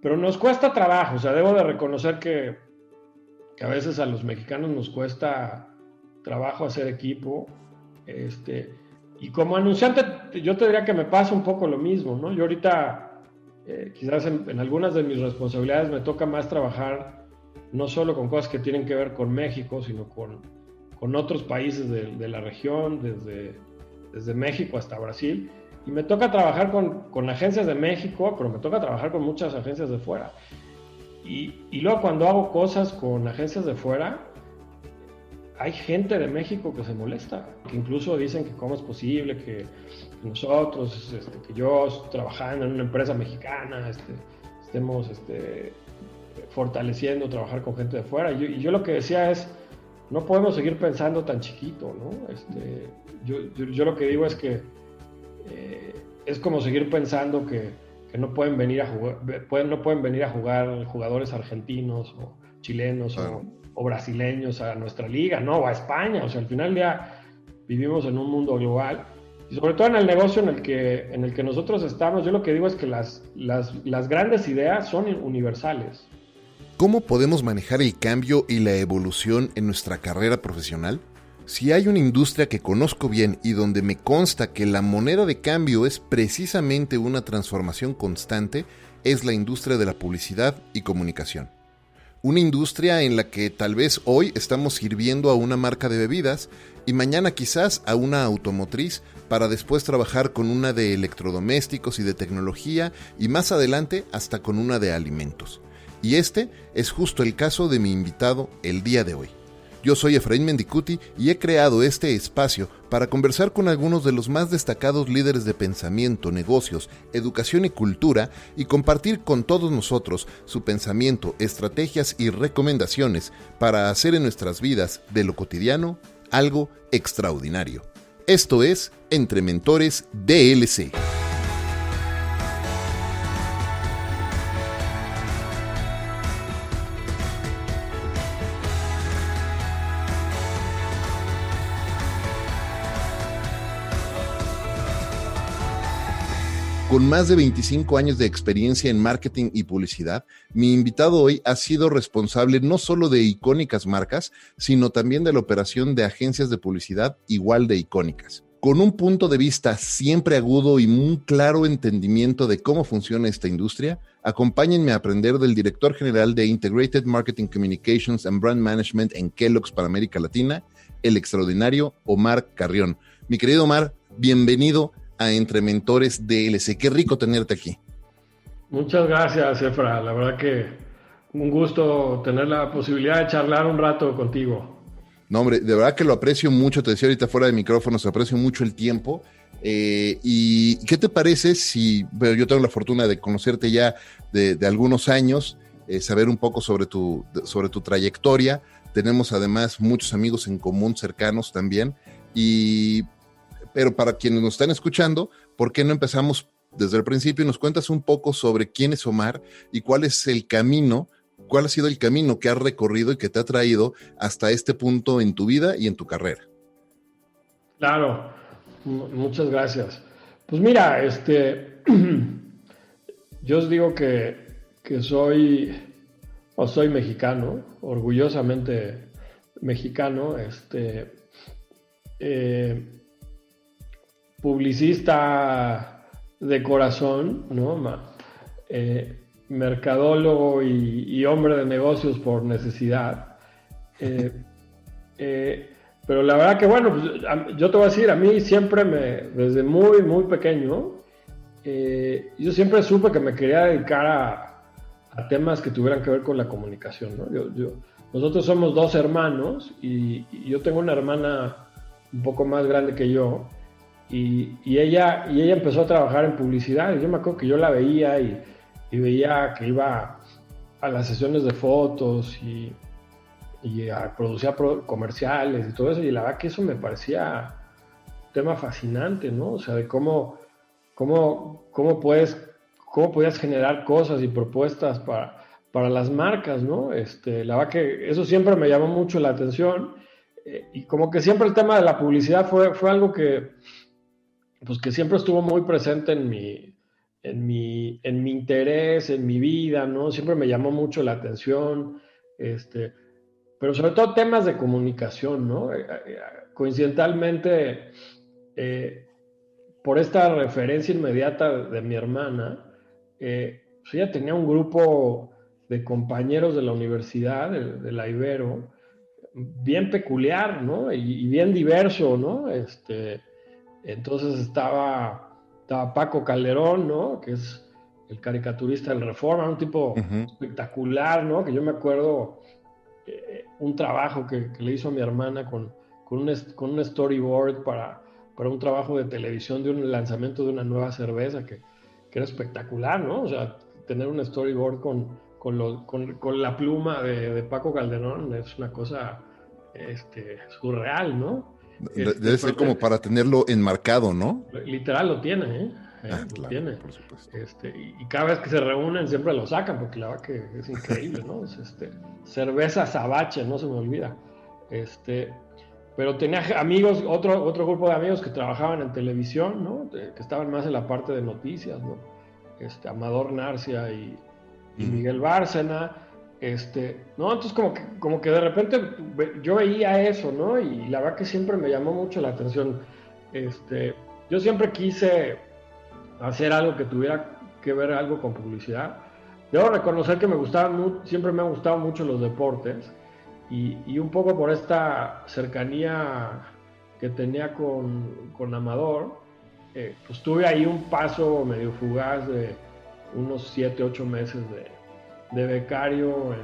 pero nos cuesta trabajo, o sea, debo de reconocer que a veces a los mexicanos nos cuesta trabajo hacer equipo, y como anunciante yo te diría que me pasa un poco lo mismo, ¿no? Yo ahorita quizás en algunas de mis responsabilidades me toca más trabajar no solo con cosas que tienen que ver con México, sino con otros países de la región, desde México hasta Brasil, y me toca trabajar con agencias de México, pero me toca trabajar con muchas agencias de fuera. Y luego cuando hago cosas con agencias de fuera, hay gente de México que se molesta, que incluso dicen que cómo es posible que nosotros, que yo trabajando en una empresa mexicana, estemos fortaleciendo trabajar con gente de fuera. Y yo lo que decía es, no podemos seguir pensando tan chiquito, ¿no? Yo lo que digo es que es como seguir pensando que no pueden venir a jugar, no pueden venir a jugar jugadores argentinos o chilenos o brasileños a nuestra liga, ¿no? O a España. O sea, al final ya vivimos en un mundo global y sobre todo en el negocio en el que nosotros estamos. Yo lo que digo es que las grandes ideas son universales. ¿Cómo podemos manejar el cambio y la evolución en nuestra carrera profesional? Si hay una industria que conozco bien y donde me consta que la moneda de cambio es precisamente una transformación constante, es la industria de la publicidad y comunicación. Una industria en la que tal vez hoy estamos sirviendo a una marca de bebidas y mañana quizás a una automotriz para después trabajar con una de electrodomésticos y de tecnología y más adelante hasta con una de alimentos. Y este es justo el caso de mi invitado el día de hoy. Yo soy Efraín Mendicuti y he creado este espacio para conversar con algunos de los más destacados líderes de pensamiento, negocios, educación y cultura y compartir con todos nosotros su pensamiento, estrategias y recomendaciones para hacer en nuestras vidas de lo cotidiano algo extraordinario. Esto es Entre Mentores DLC. Con más de 25 años de experiencia en marketing y publicidad, mi invitado hoy ha sido responsable no solo de icónicas marcas, sino también de la operación de agencias de publicidad igual de icónicas. Con un punto de vista siempre agudo y un claro entendimiento de cómo funciona esta industria, acompáñenme a aprender del director general de Integrated Marketing Communications and Brand Management en Kellogg's para América Latina, el extraordinario Omar Carrión. Mi querido Omar, bienvenido a Entre Mentores DLC. Qué rico tenerte aquí. Muchas gracias, Efra. La verdad que un gusto tener la posibilidad de charlar un rato contigo. No, hombre, de verdad que lo aprecio mucho. Te decía ahorita fuera de micrófonos, aprecio mucho el tiempo. ¿Y qué te parece si, bueno, yo tengo la fortuna de conocerte ya de algunos años, saber un poco sobre tu trayectoria? Tenemos además muchos amigos en común cercanos también. Pero para quienes nos están escuchando, ¿por qué no empezamos desde el principio y nos cuentas un poco sobre quién es Omar y cuál es el camino, cuál ha sido el camino que has recorrido y que te ha traído hasta este punto en tu vida y en tu carrera? Claro, muchas gracias. Pues mira, yo os digo que soy mexicano, orgullosamente mexicano, publicista de corazón, ¿no? Mercadólogo y hombre de negocios por necesidad. Pero la verdad que, bueno, pues, yo te voy a decir, a mí siempre desde muy, muy pequeño, yo siempre supe que me quería dedicar a temas que tuvieran que ver con la comunicación, ¿no? Nosotros somos dos hermanos y yo tengo una hermana un poco más grande que yo. Y ella empezó a trabajar en publicidad y yo me acuerdo que yo la veía y veía que iba a las sesiones de fotos y producía comerciales y todo eso, y la verdad que eso me parecía un tema fascinante, ¿no? O sea, de cómo podías generar cosas y propuestas para las marcas, ¿no? La verdad que eso siempre me llamó mucho la atención, y como que siempre el tema de la publicidad fue algo que siempre estuvo muy presente en en mi interés, en mi vida, ¿no? Siempre me llamó mucho la atención, pero sobre todo temas de comunicación, ¿no? Coincidentalmente, eh, por esta referencia inmediata de mi hermana, pues ella tenía un grupo de compañeros de la universidad, de la Ibero, bien peculiar, ¿no? Y bien diverso, ¿no? Entonces estaba Paco Calderón, ¿no? Que es el caricaturista del Reforma, un tipo Ujú. espectacular, ¿no? Que yo me acuerdo un trabajo que le hizo a mi hermana con un storyboard para un trabajo de televisión de un lanzamiento de una nueva cerveza que era espectacular, ¿no? O sea, tener un storyboard con la pluma de Paco Calderón es una cosa surreal, ¿no? Debe ser como para tenerlo enmarcado, ¿no? Literal lo tiene, ¿eh? Ah, Lo claro, tiene. por supuesto. Y cada vez que se reúnen siempre lo sacan, porque la verdad que es increíble, ¿no? Es cerveza Sabache, no se me olvida. Este, pero tenía amigos, otro grupo de amigos que trabajaban en televisión, ¿no? Que estaban más en la parte de noticias, ¿no? Amador Narcia y Miguel Bárcena, ¿no? Entonces como que de repente yo veía eso, ¿no? Y la verdad que siempre me llamó mucho la atención. Yo siempre quise hacer algo que tuviera que ver algo con publicidad. Debo reconocer que siempre me han gustado mucho los deportes y un poco por esta cercanía que tenía con Amador, pues tuve ahí un paso medio fugaz de unos 7, 8 meses de becario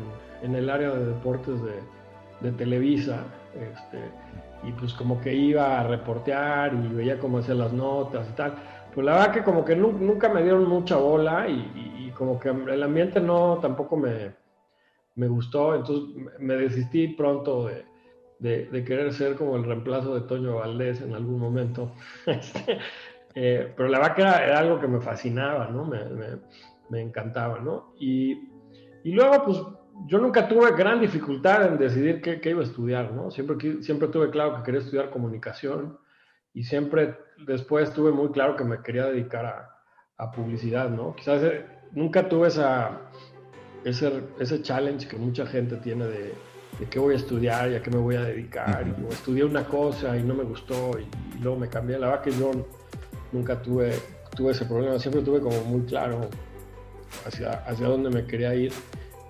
en el área de deportes de Televisa, y pues como que iba a reportear y veía cómo hacía las notas y tal. Pues la verdad que como que nunca me dieron mucha bola y como que el ambiente no tampoco me gustó, entonces me desistí pronto de querer ser como el reemplazo de Toño Valdés en algún momento. Pero la verdad que era algo que me fascinaba, ¿no? Me encantaba, ¿no? Y luego, pues, yo nunca tuve gran dificultad en decidir qué iba a estudiar, ¿no? Siempre tuve claro que quería estudiar comunicación y siempre después tuve muy claro que me quería dedicar a publicidad, ¿no? Quizás nunca tuve ese challenge que mucha gente tiene de qué voy a estudiar y a qué me voy a dedicar. Ujú. O estudié una cosa y no me gustó y luego me cambié. La verdad que yo nunca tuve ese problema, siempre tuve como muy claro hacia dónde me quería ir.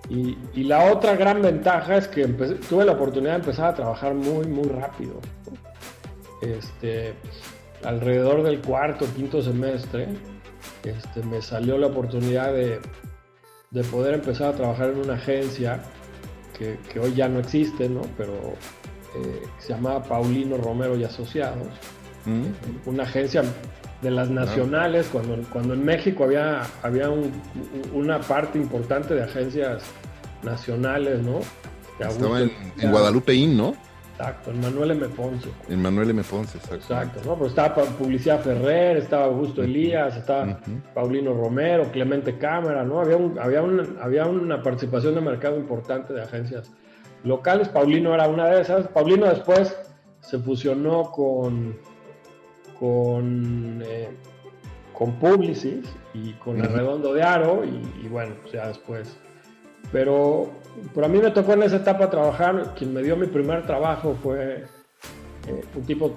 Y la otra gran ventaja es que tuve la oportunidad de empezar a trabajar muy, muy rápido. Alrededor del cuarto, quinto semestre, me salió la oportunidad de poder empezar a trabajar en una agencia que hoy ya no existe, ¿no? Pero se llamaba Paulino Romero y Asociados, una agencia de las nacionales, cuando en México había una parte importante de agencias nacionales, ¿no? Estaba en Guadalupe Inn, ¿no? Exacto, en Manuel M. Ponce. En Manuel M. Ponce, Exacto, ¿no? Pero estaba Publicidad Ferrer, estaba Augusto Elías, estaba Paulino Romero, Clemente Cámara, ¿no? Había una participación de mercado importante de agencias locales. Paulino era una de esas. Paulino después se fusionó con Publicis y con Arredondo de Aro y bueno, pues ya después. Pero a mí me tocó en esa etapa trabajar. Quien me dio mi primer trabajo fue un tipo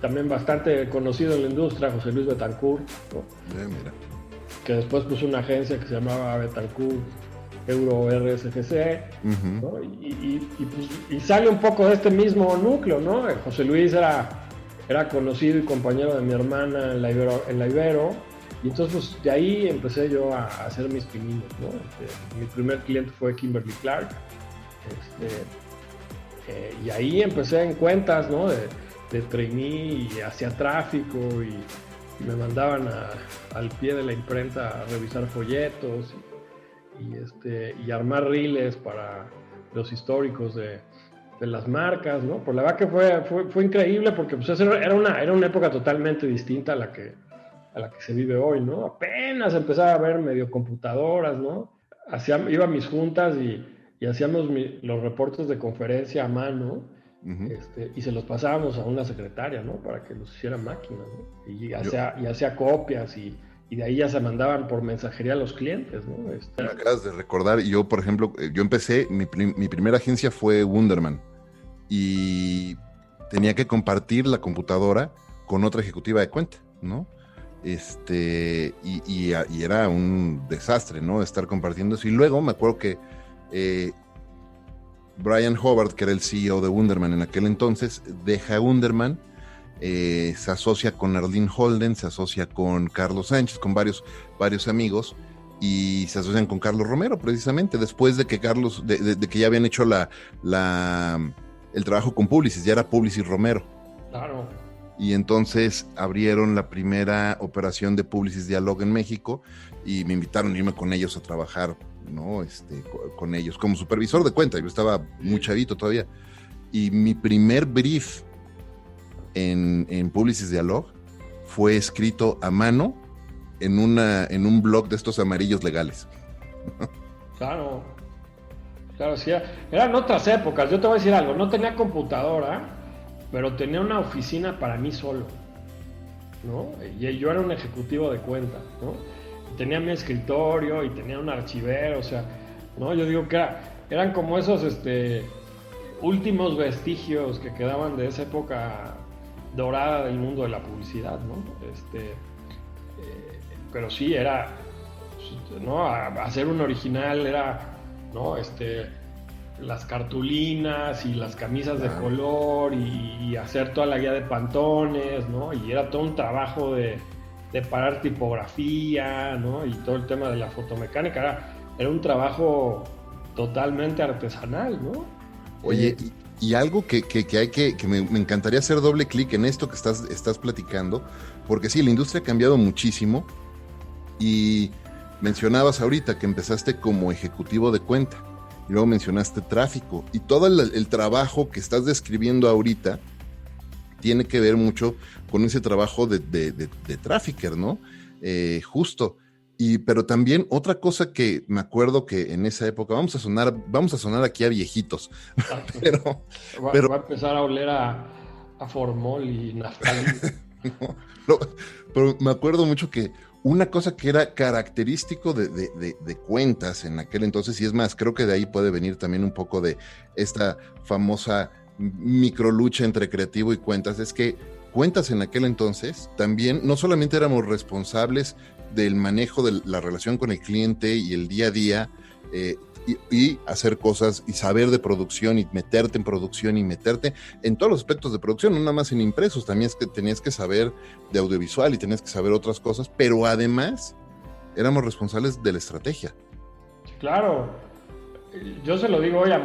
también bastante conocido en la industria, José Luis Betancourt, ¿no? Mira. Que después puso una agencia que se llamaba Betancourt Euro RSGC, ¿no? Y sale un poco de este mismo núcleo, ¿no? José Luis era conocido y compañero de mi hermana en la Ibero, y entonces pues, de ahí empecé yo a hacer mis pininos, ¿no? Mi primer cliente fue Kimberly Clark, y ahí empecé en cuentas, ¿no? De trainee y hacía tráfico y me mandaban al pie de la imprenta a revisar folletos y armar reels para los históricos de las marcas, ¿no? Por la verdad que fue increíble porque pues, era una época totalmente distinta a la que se vive hoy, ¿no? Apenas empezaba a ver medio computadoras, ¿no? Iba a mis juntas y hacíamos los reportes de conferencia a mano, y se los pasábamos a una secretaria, ¿no? Para que los hiciera máquina, ¿no? Y hacía copias y y de ahí ya se mandaban por mensajería a los clientes, ¿no? Me acabas de recordar, yo, por ejemplo, yo empecé, mi primera agencia fue Wunderman y tenía que compartir la computadora con otra ejecutiva de cuenta, ¿no? Y era un desastre, ¿no? Estar compartiendo eso. Y luego me acuerdo que Brian Hobart, que era el CEO de Wunderman en aquel entonces, deja Wunderman, se asocia con Arlene Holden, se asocia con Carlos Sánchez, con varios amigos, y se asocian con Carlos Romero, precisamente, después de que de que ya habían hecho el trabajo con Publicis, ya era Publicis Romero. Claro. Y entonces abrieron la primera operación de Publicis Dialog en México y me invitaron a irme con ellos a trabajar, ¿no? Con ellos como supervisor de cuenta. Yo estaba muy chavito todavía. Y mi primer brief en Publicis Dialog fue escrito a mano en un blog de estos amarillos legales. Claro. Claro, sí. Eran otras épocas. Yo te voy a decir algo. No tenía computadora, pero tenía una oficina para mí solo, ¿no? Y yo era un ejecutivo de cuenta, ¿no? Y tenía mi escritorio y tenía un archivero, o sea, ¿no? Yo digo que eran como esos últimos vestigios que quedaban de esa época dorada del mundo de la publicidad, ¿no? Pero sí, era, ¿no? Hacer un original era, ¿no? Las cartulinas y las camisas de color y hacer toda la guía de pantones, ¿no? Y era todo un trabajo de parar tipografía, ¿no? Y todo el tema de la fotomecánica era un trabajo totalmente artesanal, ¿no? Oye, y algo que me encantaría hacer doble clic en esto que estás platicando, porque sí, la industria ha cambiado muchísimo y mencionabas ahorita que empezaste como ejecutivo de cuenta. Y luego mencionaste tráfico. Y todo el trabajo que estás describiendo ahorita tiene que ver mucho con ese trabajo de trafficker, ¿no? Justo. Pero también otra cosa que me acuerdo que en esa época, vamos a sonar aquí a viejitos. Va a empezar a oler a formol y naftalina. Pero me acuerdo mucho que una cosa que era característico de cuentas en aquel entonces, y es más, creo que de ahí puede venir también un poco de esta famosa microlucha entre creativo y cuentas, es que cuentas en aquel entonces también no solamente éramos responsables del manejo de la relación con el cliente y el día a día, y hacer cosas y saber de producción y meterte en producción y meterte en todos los aspectos de producción, no nada más en impresos, también es que tenías que saber de audiovisual y tenías que saber otras cosas, pero además éramos responsables de la estrategia. Claro, yo se lo digo hoy a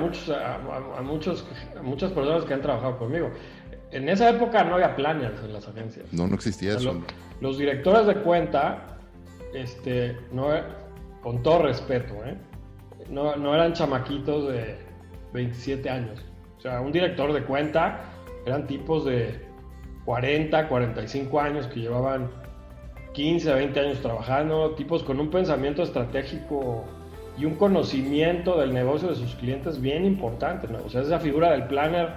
muchas personas que han trabajado conmigo. En esa época no había planners en las agencias. No existía eso. Los directores de cuenta, no, con todo respeto, no eran chamaquitos de 27 años. O sea, un director de cuenta eran tipos de 40, 45 años que llevaban 15, 20 años trabajando, tipos con un pensamiento estratégico y un conocimiento del negocio de sus clientes bien importante, ¿no? O sea, esa figura del planner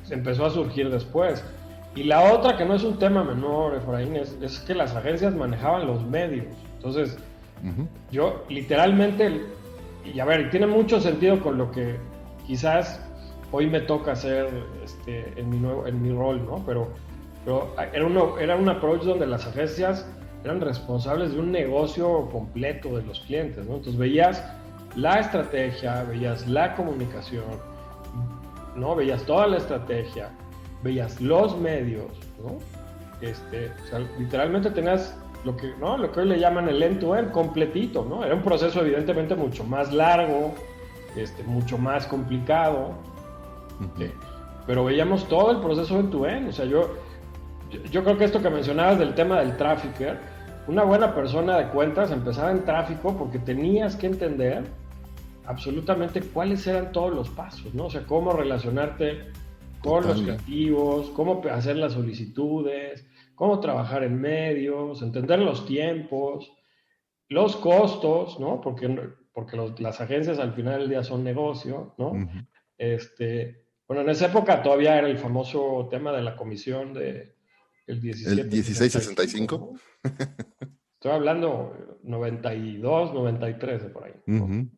empezó a surgir después. Y la otra, que no es un tema menor, Efraín, es que las agencias manejaban los medios. Entonces, yo literalmente, y a ver, tiene mucho sentido con lo que quizás hoy me toca hacer en mi rol, ¿no? Pero era un approach donde las agencias eran responsables de un negocio completo de los clientes, ¿no? Entonces veías la estrategia, veías la comunicación, ¿no? Veías toda la estrategia, veías los medios, ¿no? O sea, literalmente tenías lo que hoy le llaman el end-to-end completito, ¿no? Era un proceso evidentemente mucho más largo, mucho más complicado, pero veíamos todo el proceso end-to-end. O sea, yo creo que esto que mencionabas del tema del trafficker, una buena persona de cuentas empezaba en tráfico porque tenías que entender absolutamente cuáles eran todos los pasos, ¿no? O sea, cómo relacionarte con los creativos, cómo hacer las solicitudes, cómo trabajar en medios, entender los tiempos, los costos, ¿no? Porque las agencias al final del día son negocio, ¿no? Bueno, en esa época todavía era el famoso tema de la comisión de el 1765. ¿El 1665? ¿No? estoy hablando 92, 93 de por ahí, ¿no? Ujú.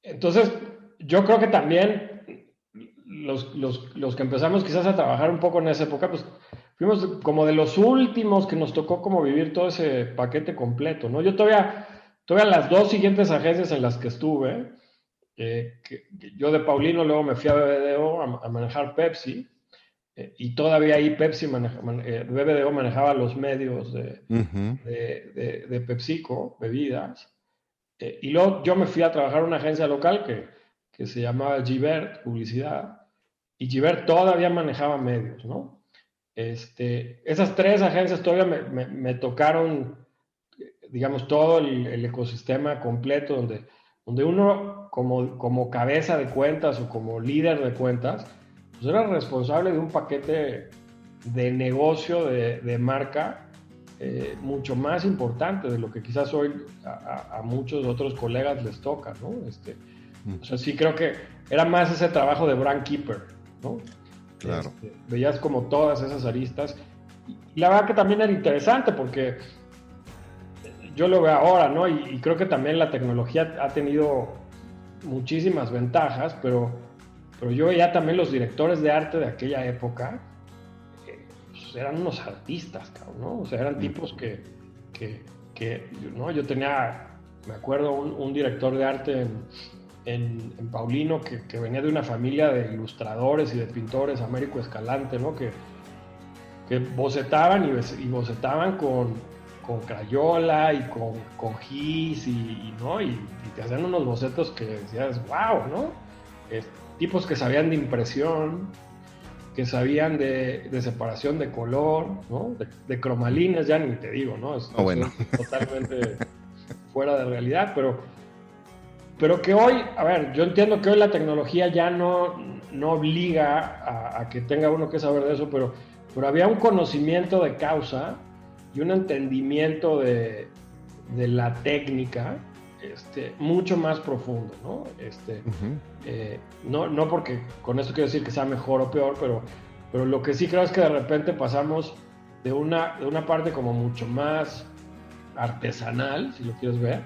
Entonces, yo creo que también los que empezamos quizás a trabajar un poco en esa época, pues fuimos como de los últimos que nos tocó como vivir todo ese paquete completo, ¿no? Yo todavía las dos siguientes agencias en las que estuve, yo de Paulino luego me fui a BBDO a manejar Pepsi, y todavía ahí BBDO manejaba los medios Ujú. de PepsiCo, bebidas. Y luego yo me fui a trabajar en una agencia local que se llamaba Givert, publicidad, y Givert todavía manejaba medios, ¿no? Esas tres agencias todavía me tocaron, digamos, todo el ecosistema completo donde uno como cabeza de cuentas o como líder de cuentas, pues era responsable de un paquete de negocio, de marca, mucho más importante de lo que quizás hoy a muchos otros colegas les toca, ¿no? O sea, sí creo que era más ese trabajo de brand keeper, ¿no? Claro. Veías como todas esas aristas. Y la verdad que también era interesante porque yo lo veo ahora, ¿no? Y creo que también la tecnología ha tenido muchísimas ventajas, pero yo veía también los directores de arte de aquella época, pues eran unos artistas, cabrón, ¿no? O sea, eran tipos que ¿no? Yo tenía, me acuerdo, un director de arte en Paulino que venía de una familia de ilustradores y de pintores, Américo Escalante, ¿no? Que bocetaban y bocetaban con Crayola y con Gis ¿no? Y te hacían unos bocetos que decías, wow, ¿no? Tipos que sabían de impresión, que sabían de separación de color, ¿no? De cromalines, ya ni te digo, ¿no? Es Ah, bueno. totalmente fuera de realidad, pero que hoy, a ver, yo entiendo que hoy la tecnología ya no obliga a que tenga uno que saber de eso, pero había un conocimiento de causa y un entendimiento de la técnica mucho más profundo, ¿no? Ujú. No porque con esto quiero decir que sea mejor o peor, pero lo que sí creo es que de repente pasamos de una parte como mucho más artesanal, si lo quieres ver,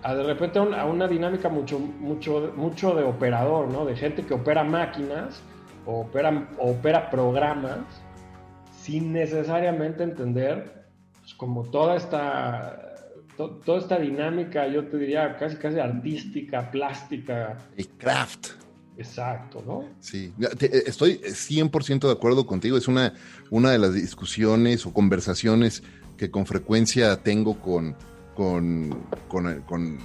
a de repente a una dinámica mucho de operador, ¿no? De gente que opera máquinas o opera programas sin necesariamente entender pues, como toda esta dinámica, yo te diría casi casi artística, plástica. El craft. Exacto, ¿no? Sí, estoy 100% de acuerdo contigo. Es una de las discusiones o conversaciones que con frecuencia tengo con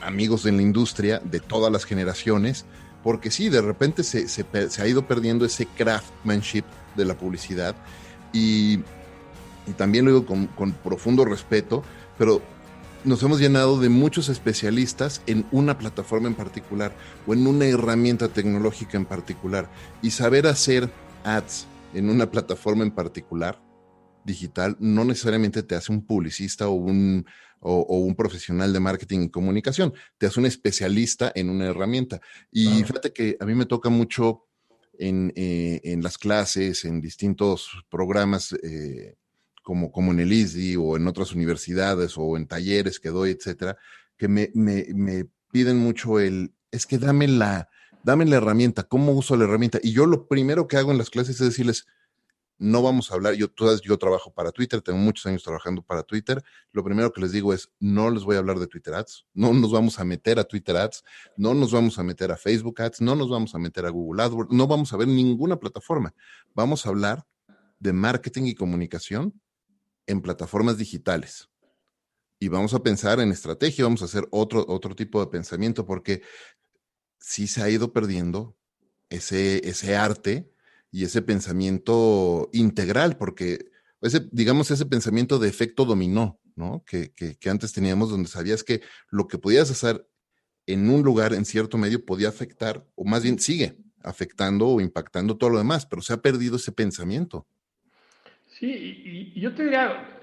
amigos en la industria de todas las generaciones, porque sí, de repente se ha ido perdiendo ese craftsmanship de la publicidad y, y también lo digo con profundo respeto, pero nos hemos llenado de muchos especialistas en una plataforma en particular o en una herramienta tecnológica en particular. Y saber hacer ads en una plataforma en particular, digital, no necesariamente te hace un publicista o un profesional de marketing y comunicación, te hace un especialista en una herramienta. Y Claro. fíjate que a mí me toca mucho en las clases, en distintos programas, como en el ISDI o en otras universidades o en talleres que doy, etcétera, que me piden mucho es que dame la herramienta, ¿cómo uso la herramienta? Y yo lo primero que hago en las clases es decirles, no vamos a hablar, yo trabajo para Twitter, tengo muchos años trabajando para Twitter, lo primero que les digo es, no les voy a hablar de Twitter Ads, no nos vamos a meter a Twitter Ads, no nos vamos a meter a Facebook Ads, no nos vamos a meter a Google AdWords, no vamos a ver ninguna plataforma, vamos a hablar de marketing y comunicación en plataformas digitales. Y vamos a pensar en estrategia, vamos a hacer otro tipo de pensamiento, porque sí se ha ido perdiendo ese arte y ese pensamiento integral, porque digamos, ese pensamiento de efecto dominó, ¿no? Que antes teníamos, donde sabías que lo que podías hacer en un lugar, en cierto medio, podía afectar, o más bien sigue afectando o impactando todo lo demás, pero se ha perdido ese pensamiento. Sí, y yo te diría,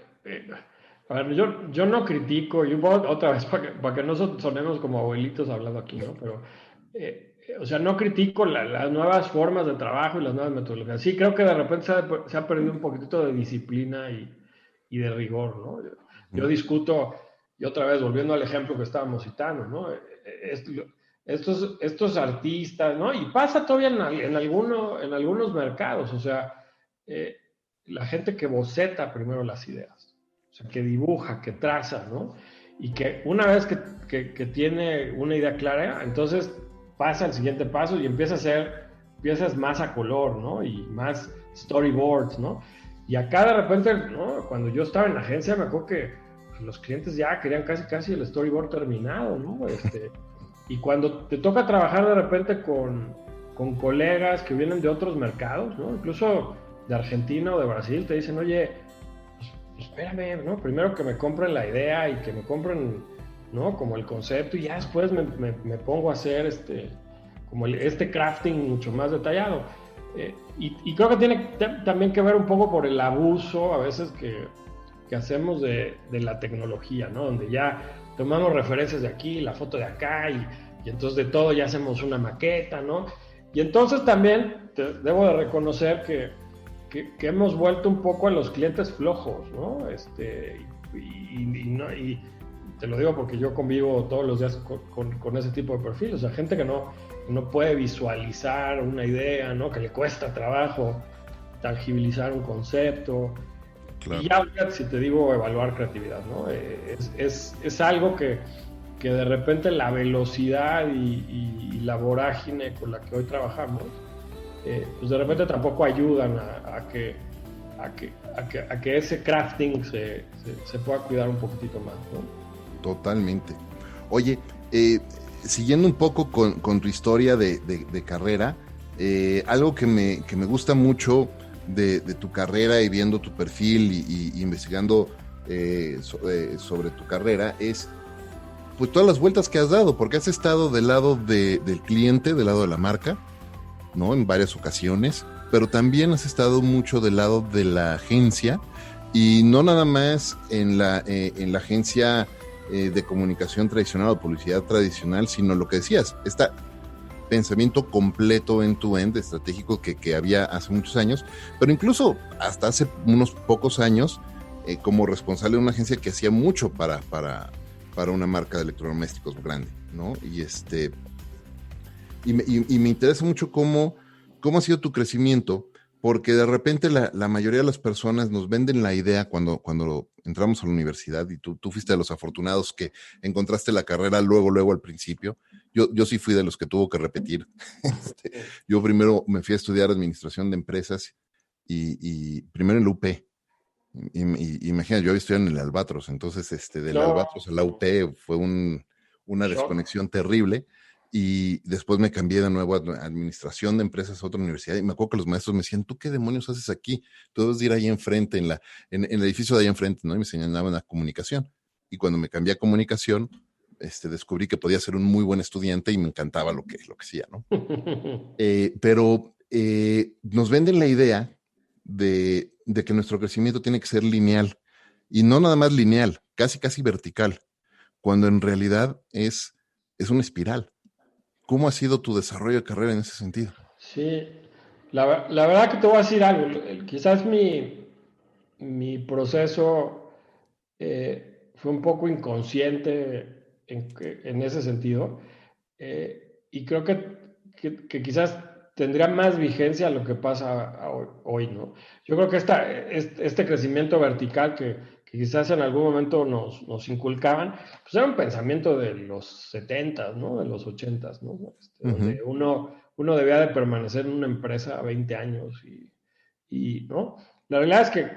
a ver, yo no critico, otra vez para que no sonemos como abuelitos hablando aquí, ¿no? Pero, o sea, no critico las nuevas formas de trabajo y las nuevas metodologías. Sí, creo que de repente se ha perdido un poquitito de disciplina y de rigor, ¿no? Yo discuto, y otra vez volviendo al ejemplo que estábamos citando, ¿no? Estos artistas, ¿no? Y pasa todavía en algunos mercados, o sea, la gente que boceta primero las ideas, o sea, que dibuja, que traza, ¿no? Y que una vez que tiene una idea clara, entonces pasa al siguiente paso y empieza a hacer piezas más a color, ¿no? Y más storyboards, ¿no? Y acá de repente, ¿no? Cuando yo estaba en la agencia, me acuerdo que los clientes ya querían casi el storyboard terminado, ¿no? Y cuando te toca trabajar de repente con colegas que vienen de otros mercados, ¿no? Incluso de Argentina o de Brasil, te dicen, oye, pues espérame, ¿no? Primero que me compren la idea y que me compren, ¿no? Como el concepto, y ya después me pongo a hacer como este crafting mucho más detallado. Y creo que tiene también que ver un poco por el abuso a veces que hacemos de la tecnología, ¿no? Donde ya tomamos referencias de aquí, la foto de acá, y entonces de todo ya hacemos una maqueta, ¿no? Y entonces también debo de reconocer que hemos vuelto un poco a los clientes flojos, ¿no? Y te lo digo porque yo convivo todos los días con ese tipo de perfil, o sea, gente que no puede visualizar una idea, ¿no? Que le cuesta trabajo tangibilizar un concepto. Claro. Y ya, si te digo evaluar creatividad, ¿no? Es algo que de repente la velocidad y la vorágine con la que hoy trabajamos, pues de repente tampoco ayudan a que ese crafting se pueda cuidar un poquitito más, ¿no? Totalmente. Oye, siguiendo un poco con tu historia de carrera, algo que me gusta mucho de tu carrera y viendo tu perfil y investigando sobre tu carrera es pues todas las vueltas que has dado, porque has estado del lado del cliente, del lado de la marca, ¿no? En varias ocasiones, pero también has estado mucho del lado de la agencia, y no nada más en la agencia de comunicación tradicional o publicidad tradicional, sino lo que decías, este pensamiento completo end-to-end estratégico que había hace muchos años, pero incluso hasta hace unos pocos años, como responsable de una agencia que hacía mucho para una marca de electrodomésticos grande, ¿no? Y me interesa mucho cómo ha sido tu crecimiento, porque de repente la mayoría de las personas nos venden la idea cuando entramos a la universidad, y tú fuiste de los afortunados que encontraste la carrera luego al principio. Yo sí fui de los que tuvo que repetir. Yo primero me fui a estudiar administración de empresas y primero en la UP. Imagina, yo había estudiado en el Albatros, entonces del Albatros a la UP fue una desconexión terrible. Y después me cambié de nuevo a administración de empresas a otra universidad, y me acuerdo que los maestros me decían, ¿tú qué demonios haces aquí? Tú debes ir ahí enfrente, en el edificio de ahí enfrente, ¿no? Y me enseñaban a comunicación. Y cuando me cambié a comunicación, descubrí que podía ser un muy buen estudiante y me encantaba lo que hacía, ¿no? Pero nos venden la idea de que nuestro crecimiento tiene que ser lineal, y no nada más lineal, casi vertical, cuando en realidad es una espiral. ¿Cómo ha sido tu desarrollo de carrera en ese sentido? Sí, la verdad que te voy a decir algo. Quizás mi proceso fue un poco inconsciente en ese sentido, y creo que quizás tendría más vigencia lo que pasa hoy, ¿no? Yo creo que este crecimiento vertical que quizás en algún momento nos inculcaban, pues era un pensamiento de los 70s, ¿no? De los 80s, ¿no? Donde uno debía de permanecer en una empresa 20 años ¿no? La realidad es que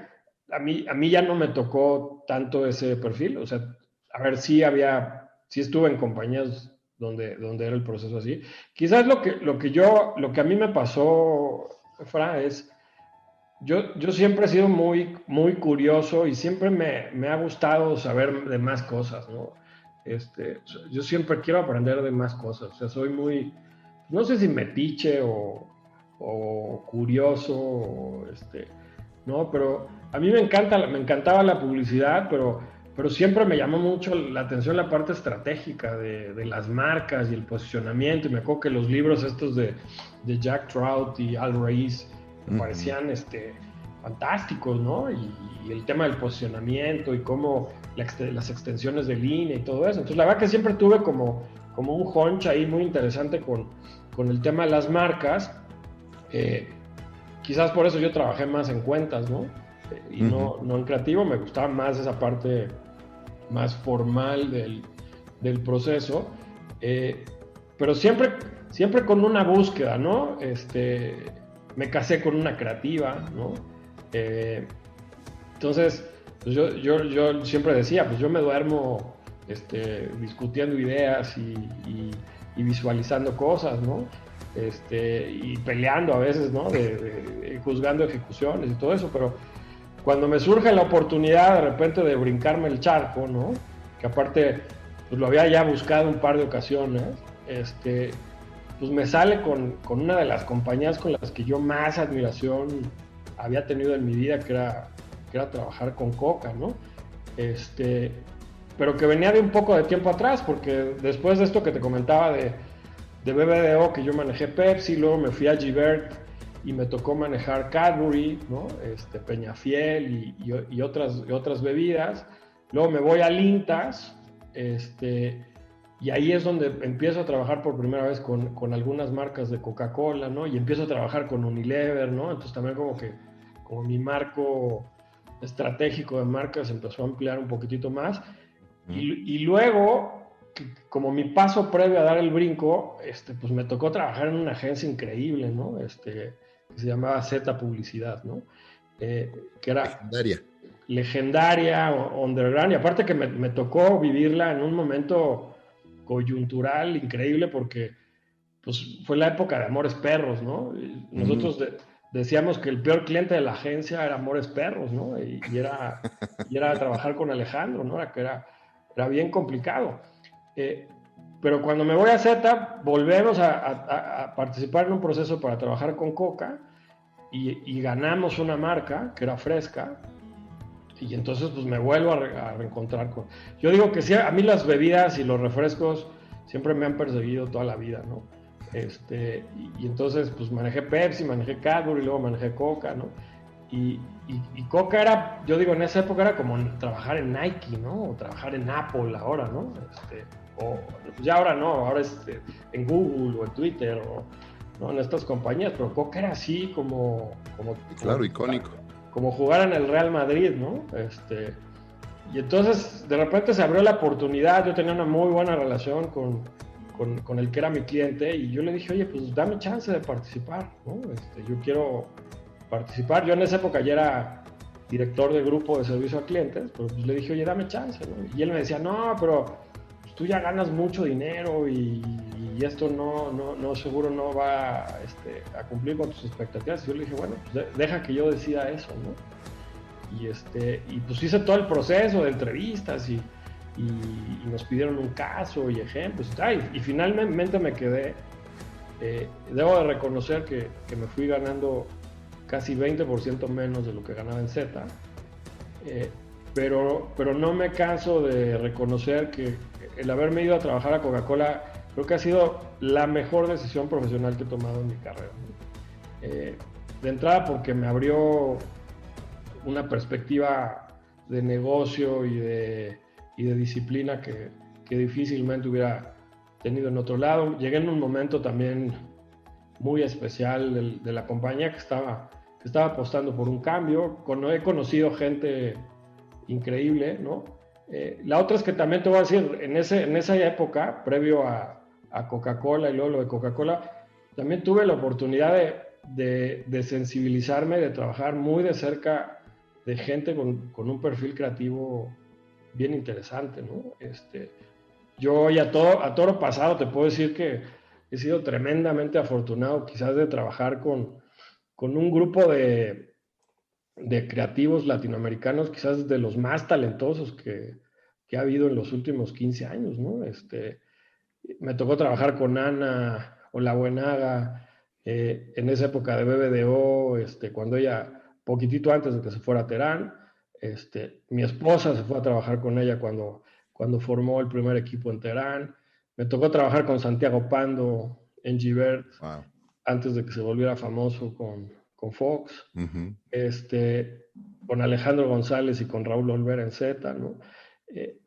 a mí ya no me tocó tanto ese perfil, o sea, a ver, sí estuve en compañías donde era el proceso así. Quizás lo que a mí me pasó, Fra, es yo siempre he sido muy, muy curioso y siempre me ha gustado saber de más cosas, ¿no? Yo siempre quiero aprender de más cosas, o sea, soy muy, no sé si metiche o curioso, no, pero a mí me encantaba la publicidad, pero siempre me llamó mucho la atención la parte estratégica de las marcas y el posicionamiento, y me acuerdo que los libros estos de Jack Trout y Al Ries me parecían fantásticos, ¿no? Y el tema del posicionamiento y cómo las extensiones de línea y todo eso. Entonces, la verdad que siempre tuve como un hunch ahí muy interesante con el tema de las marcas. Quizás por eso yo trabajé más en cuentas, ¿no? Y no en creativo, me gustaba más esa parte más formal del proceso. Pero siempre con una búsqueda, ¿no? Me casé con una creativa, ¿no? Entonces, pues yo siempre decía, pues yo me duermo discutiendo ideas y visualizando cosas, ¿no? Y peleando a veces, ¿no? Juzgando ejecuciones y todo eso, pero cuando me surge la oportunidad de repente de brincarme el charco, ¿no? Que aparte, pues lo había ya buscado un par de ocasiones, pues me sale con una de las compañías con las que yo más admiración había tenido en mi vida, que era trabajar con Coca, ¿no? Pero que venía de un poco de tiempo atrás, porque después de esto que te comentaba de BBDO, que yo manejé Pepsi, luego me fui a Givert y me tocó manejar Cadbury, ¿no? Peñafiel y otras bebidas. Luego me voy a Lintas, y ahí es donde empiezo a trabajar por primera vez con algunas marcas de Coca-Cola, ¿no? Y empiezo a trabajar con Unilever, ¿no? Entonces también como mi marco estratégico de marcas empezó a ampliar un poquitito más. Y luego, como mi paso previo a dar el brinco, pues me tocó trabajar en una agencia increíble, ¿no? Que se llamaba Z Publicidad, ¿no? Que era legendaria, underground, y aparte que me tocó vivirla en un momento coyuntural increíble, porque pues fue la época de Amores Perros, ¿no? Nosotros decíamos que el peor cliente de la agencia era Amores Perros, ¿no? Y era trabajar con Alejandro, ¿no? Era bien complicado. Pero cuando me voy a Z, volvemos a participar en un proceso para trabajar con Coca y ganamos una marca que era Fresca. Y entonces pues me vuelvo a reencontrar con... Yo digo que sí, a mí las bebidas y los refrescos siempre me han perseguido toda la vida, ¿no? Y entonces pues manejé Pepsi, manejé Cadbury, luego manejé Coca, ¿no? Y Coca era, yo digo, en esa época era como trabajar en Nike, ¿no? O trabajar en Apple ahora, ¿no? O pues ya ahora no, ahora es en Google o en Twitter o ¿no? En estas compañías, pero Coca era así como claro, icónico. Como jugar en el Real Madrid, ¿no? Y entonces de repente se abrió la oportunidad, yo tenía una muy buena relación con el que era mi cliente y yo le dije, oye, pues dame chance de participar, ¿no? Yo quiero participar, yo en esa época ya era director de grupo de servicio a clientes, pero pues le dije, oye, dame chance, ¿no? Y él me decía, no, pero pues, tú ya ganas mucho dinero y esto no seguro no va a cumplir con tus expectativas. Y yo le dije, bueno, pues deja que yo decida eso, ¿no? Y pues hice todo el proceso de entrevistas y nos pidieron un caso y ejemplos y finalmente me quedé. Debo de reconocer que me fui ganando casi 20% menos de lo que ganaba en Z, pero no me canso de reconocer que el haberme ido a trabajar a Coca-Cola creo que ha sido la mejor decisión profesional que he tomado en mi carrera, ¿no? De entrada porque me abrió una perspectiva de negocio y de disciplina que difícilmente hubiera tenido en otro lado. Llegué en un momento también muy especial de la compañía que estaba apostando por un cambio. He conocido gente increíble, ¿no? La otra es que también te voy a decir, en esa época, previo a Coca-Cola y luego lo de Coca-Cola, también tuve la oportunidad de sensibilizarme, de trabajar muy de cerca de gente con un perfil creativo bien interesante, ¿no? Yo hoy a toro pasado te puedo decir que he sido tremendamente afortunado quizás de trabajar con un grupo de creativos latinoamericanos, quizás de los más talentosos que ha habido en los últimos 15 años, ¿no? Me tocó trabajar con Ana Olabuenaga en esa época de BBDO, cuando ella, poquitito antes de que se fuera a Terán, mi esposa se fue a trabajar con ella cuando formó el primer equipo en Terán. Me tocó trabajar con Santiago Pando en Givert, antes de que se volviera famoso con con Fox, Ujú. con Alejandro González y con Raúl Olvera en Z, ¿no?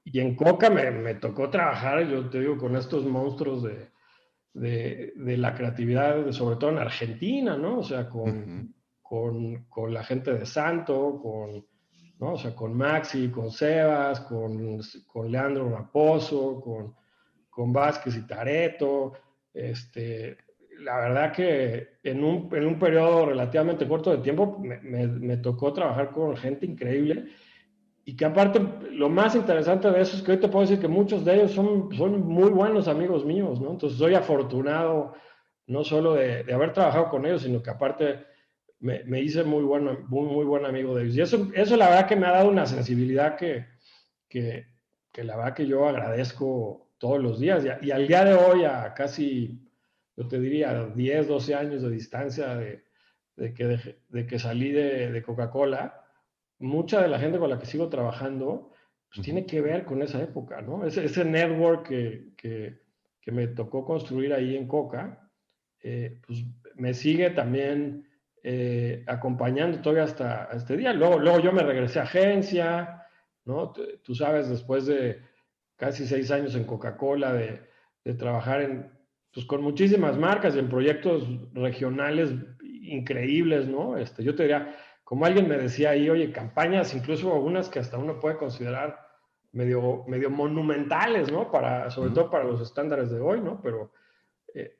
Y en Coca me tocó trabajar, yo te digo, con estos monstruos de la creatividad, sobre todo en Argentina, ¿no? O sea, Ujú. con la gente de Santo, ¿no? O sea, con Maxi, con Sebas, con Leandro Raposo, con Vázquez y Tareto. La verdad que en un periodo relativamente corto de tiempo me tocó trabajar con gente increíble y que aparte lo más interesante de eso es que hoy te puedo decir que muchos de ellos son muy buenos amigos míos, ¿no? Entonces soy afortunado no solo de haber trabajado con ellos, sino que aparte me hice muy buen amigo de ellos. Y eso la verdad que me ha dado una sensibilidad que, que la verdad que yo agradezco todos los días. Y al día de hoy, a casi, yo te diría, 10 12 años de distancia de que salí de Coca-Cola, mucha de la gente con la que sigo trabajando, pues Ujú. tiene que ver con esa época, ¿no? Ese network que me tocó construir ahí en Coca, pues me sigue también acompañando todavía hasta este día. Luego yo me regresé a agencia, ¿no? Tú sabes, después de casi 6 años en Coca-Cola, de trabajar pues con muchísimas marcas y en proyectos regionales increíbles, ¿no? Yo te diría, como alguien me decía ahí, oye, campañas, incluso algunas que hasta uno puede considerar medio monumentales, ¿no? Sobre Ujú. todo para los estándares de hoy, ¿no? Eh,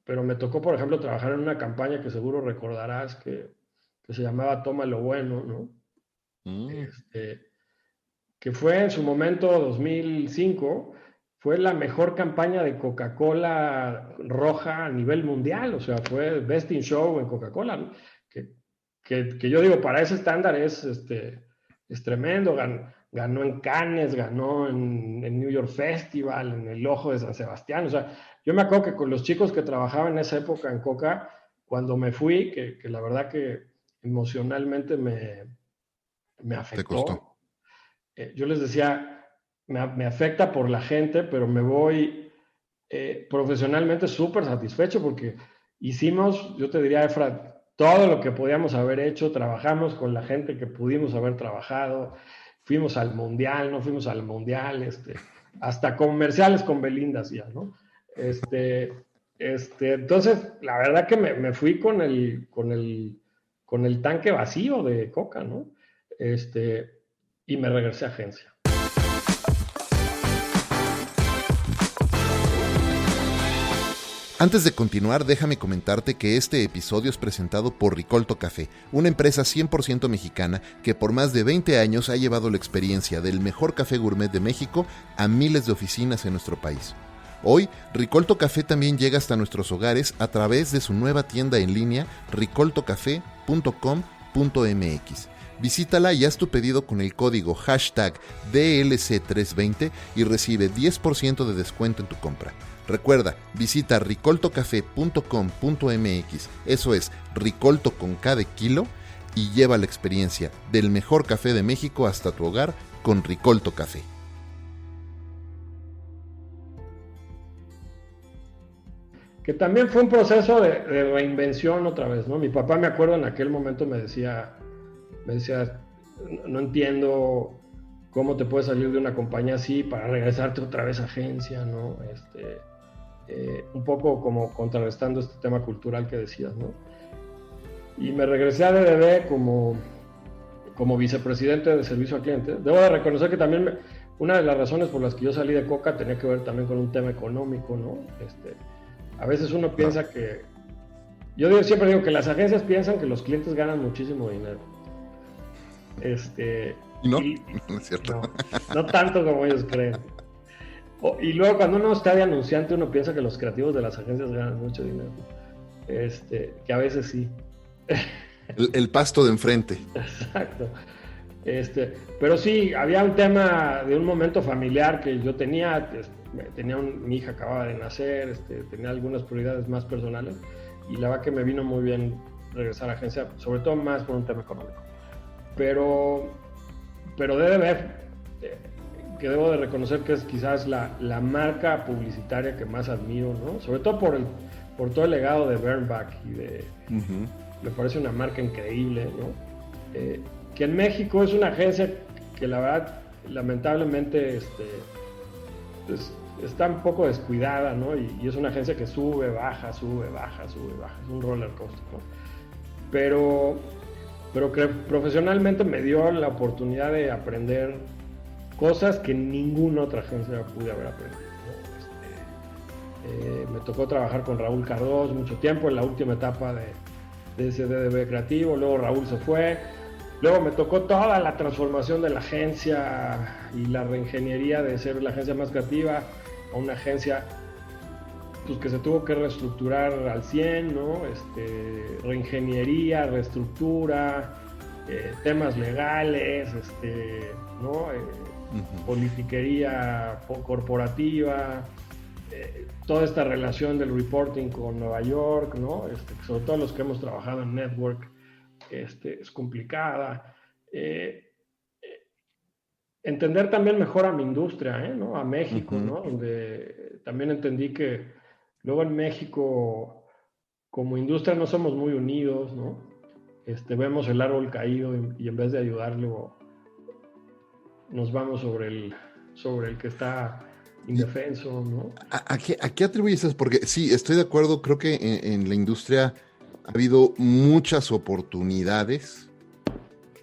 pero me tocó, por ejemplo, trabajar en una campaña que seguro recordarás que se llamaba Toma lo Bueno, ¿no? Mm. Este, que fue en su momento 2005, fue la mejor campaña de Coca-Cola roja a nivel mundial, o sea, fue Best in Show en Coca-Cola, ¿no? que, que yo digo, para ese estándar es tremendo, ganó en Cannes, ganó en New York Festival, en el Ojo de San Sebastián, o sea, yo me acuerdo que con los chicos que trabajaban en esa época en Coca, cuando me fui, que la verdad que emocionalmente me Te costó. afectó, yo les decía, me afecta por la gente, pero me voy profesionalmente súper satisfecho porque hicimos, yo te diría, Efra, todo lo que podíamos haber hecho, trabajamos con la gente que pudimos haber trabajado, fuimos al mundial, no fuimos al mundial, hasta comerciales con Belinda hacía, ¿no? Entonces, la verdad que me fui con el tanque vacío de Coca, ¿no? Y me regresé a agencia. Antes de continuar, déjame comentarte que este episodio es presentado por Ricolto Café, una empresa 100% mexicana que por más de 20 años ha llevado la experiencia del mejor café gourmet de México a miles de oficinas en nuestro país. Hoy, Ricolto Café también llega hasta nuestros hogares a través de su nueva tienda en línea ricoltocafé.com.mx. Visítala y haz tu pedido con el código #DLC320 y recibe 10% de descuento en tu compra. Recuerda, visita ricoltocafé.com.mx, eso es, Ricolto con K de kilo, y lleva la experiencia del mejor café de México hasta tu hogar con Ricolto Café. Que también fue un proceso de reinvención otra vez, ¿no? Mi papá, me acuerdo, en aquel momento me decía, no entiendo cómo te puedes salir de una compañía así para regresarte otra vez a agencia, ¿no? Un poco como contrarrestando este tema cultural que decías, ¿no? Y me regresé a DDB como vicepresidente de servicio al cliente. Debo de reconocer que también una de las razones por las que yo salí de Coca tenía que ver también con un tema económico, ¿no? A veces uno Claro. piensa siempre digo que las agencias piensan que los clientes ganan muchísimo dinero. ¿Y no? Y No es cierto. no, no tanto como ellos creen. Y luego cuando uno está de anunciante, uno piensa que los creativos de las agencias ganan mucho dinero. Que a veces sí. El pasto de enfrente. Exacto. Pero sí, había un tema de un momento familiar que yo tenía. Mi hija acababa de nacer, tenía algunas prioridades más personales y la verdad que me vino muy bien regresar a agencia, sobre todo más por un tema económico. Pero DDB, que debo de reconocer que es quizás la marca publicitaria que más admiro, ¿no? Sobre todo por todo el legado de Bernbach y Uh-huh. me parece una marca increíble, ¿no? Que en México es una agencia que la verdad, lamentablemente, pues, está un poco descuidada, ¿no? Y es una agencia que sube, baja, sube, baja, sube, baja. Es un roller coaster, ¿no? Pero que profesionalmente me dio la oportunidad de aprender cosas que ninguna otra agencia pude haber aprendido, ¿no? Me tocó trabajar con Raúl Cardós mucho tiempo en la última etapa de SDDB Creativo, luego Raúl se fue, luego me tocó toda la transformación de la agencia y la reingeniería de ser la agencia más creativa a una agencia pues, que se tuvo que reestructurar al 100, ¿no? Reingeniería, reestructura, temas legales, ¿no? Politiquería corporativa, toda esta relación del reporting con Nueva York, ¿no? Sobre todo los que hemos trabajado en Network, es complicada. Entender también mejor a mi industria, ¿no? A México, ¿no? Donde también entendí que luego en México, como industria, no somos muy unidos, ¿no? Vemos el árbol caído y en vez de ayudarlo, nos vamos sobre el que está indefenso, ¿no? ¿A qué atribuyes eso? Porque sí, estoy de acuerdo, creo que en la industria ha habido muchas oportunidades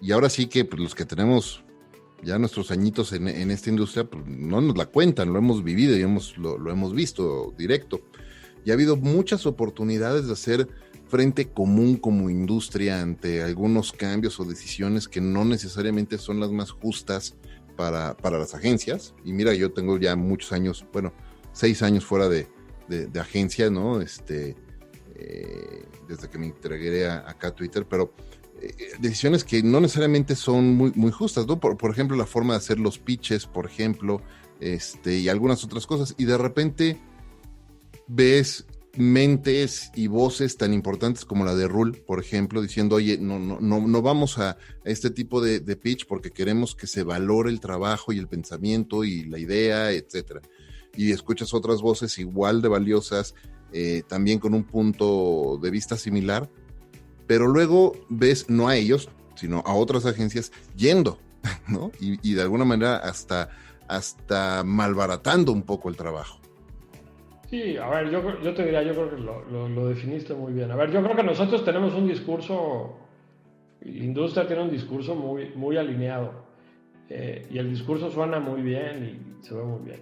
y ahora sí que pues, los que tenemos ya nuestros añitos en esta industria, pues, no nos la cuentan, lo hemos vivido y lo hemos visto directo. Y ha habido muchas oportunidades de hacer frente común como industria ante algunos cambios o decisiones que no necesariamente son las más justas para las agencias. Y mira, yo tengo ya muchos años, 6 años fuera de agencia, ¿no? Desde que me integré acá a Twitter, pero decisiones que no necesariamente son muy, muy justas, ¿no? Por ejemplo, la forma de hacer los pitches, por ejemplo, y algunas otras cosas. Y de repente ves mentes y voces tan importantes como la de Rule, por ejemplo, diciendo, oye, no vamos a este tipo de pitch porque queremos que se valore el trabajo y el pensamiento y la idea, etcétera. Y escuchas otras voces igual de valiosas, también con un punto de vista similar, pero luego ves no a ellos, sino a otras agencias yendo, ¿no? Y de alguna manera hasta malbaratando un poco el trabajo. Sí, a ver, yo te diría, yo creo que lo definiste muy bien. A ver, yo creo que nosotros tenemos un discurso, la industria tiene un discurso muy, muy alineado, y el discurso suena muy bien y se ve muy bien.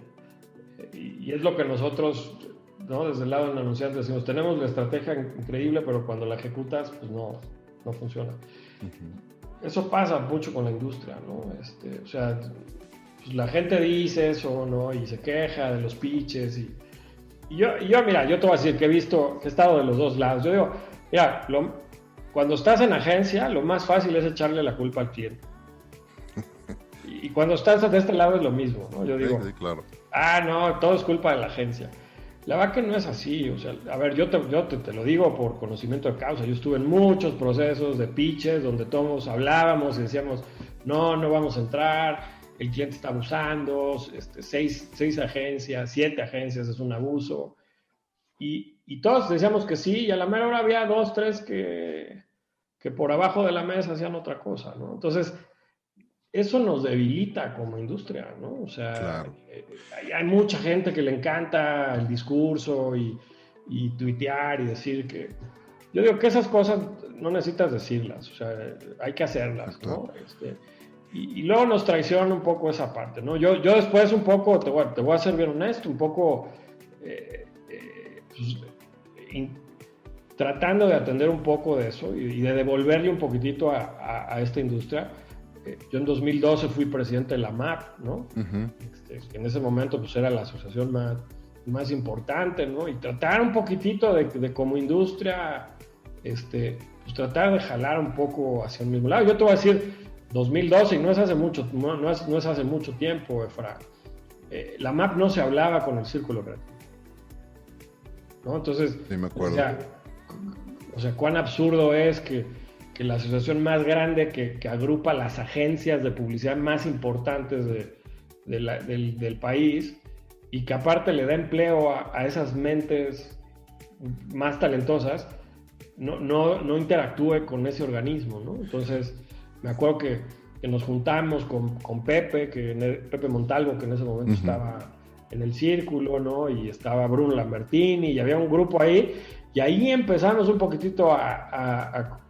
Y es lo que nosotros, ¿no? Desde el lado del anunciante decimos, tenemos la estrategia increíble, pero cuando la ejecutas, pues no funciona. Uh-huh. Eso pasa mucho con la industria, ¿no? O sea, pues la gente dice eso, ¿no? Y se queja de los pitches y yo, mira, yo te voy a decir que he estado de los dos lados. Yo digo, mira, cuando estás en agencia, lo más fácil es echarle la culpa al cliente. Y cuando estás de este lado es lo mismo, ¿no? Yo digo, sí, claro. No, todo es culpa de la agencia. La verdad que no es así, o sea, a ver, yo te lo digo por conocimiento de causa. Yo estuve en muchos procesos de pitches donde todos hablábamos y decíamos, no vamos a entrar, el cliente está abusando, 6 agencias, 7 agencias es un abuso. Y todos decíamos que sí, y a la mera hora había 2, 3 que por abajo de la mesa hacían otra cosa, ¿no? Entonces, eso nos debilita como industria, ¿no? O sea, claro. Hay mucha gente que le encanta el discurso y tuitear y decir que... Yo digo que esas cosas no necesitas decirlas, o sea, hay que hacerlas, ¿no? Y luego nos traiciona un poco esa parte, ¿no? Yo después un poco, te voy a ser bien honesto, un poco tratando de atender un poco de eso y de devolverle un poquitito a esta industria. Yo en 2012 fui presidente de la MAP, ¿no? Uh-huh. Que en ese momento pues era la asociación más importante, ¿no? Y tratar un poquitito de como industria, pues tratar de jalar un poco hacia el mismo lado. Yo te voy a decir, 2012, y no es hace mucho tiempo, Efra, la MAP no se hablaba con el Círculo Creativo, ¿no? Entonces, sí, me acuerdo. O sea, cuán absurdo es que la asociación más grande que agrupa las agencias de publicidad más importantes del país y que aparte le da empleo a esas mentes más talentosas, no interactúe con ese organismo, ¿no? Entonces, me acuerdo que nos juntamos con Pepe, Pepe Montalvo, que en ese momento estaba en el círculo, ¿no? Y estaba Bruno Lambertini, y había un grupo ahí, y ahí empezamos un poquitito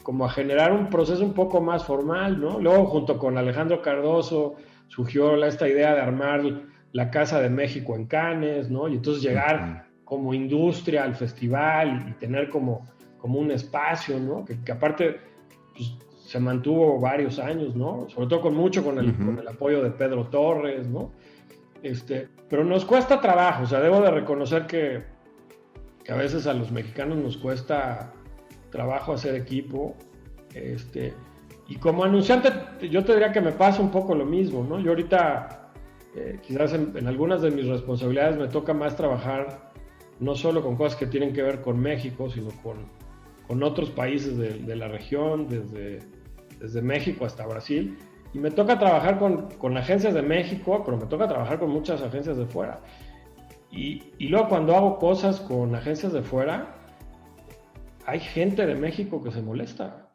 como a generar un proceso un poco más formal, ¿no? Luego, junto con Alejandro Cardoso, surgió esta idea de armar la Casa de México en Cannes, ¿no? Y entonces llegar como industria al festival y tener como un espacio, ¿no? Que aparte pues, se mantuvo varios años, ¿no? Sobre todo con el apoyo de Pedro Torres, ¿no? Pero nos cuesta trabajo, o sea, debo de reconocer que a veces a los mexicanos nos cuesta trabajo hacer equipo, y como anunciante yo te diría que me pasa un poco lo mismo, ¿no? Yo ahorita quizás en algunas de mis responsabilidades me toca más trabajar no solo con cosas que tienen que ver con México, sino con otros países de la región, desde México hasta Brasil, y me toca trabajar con agencias de México, pero me toca trabajar con muchas agencias de fuera. Y luego cuando hago cosas con agencias de fuera, hay gente de México que se molesta.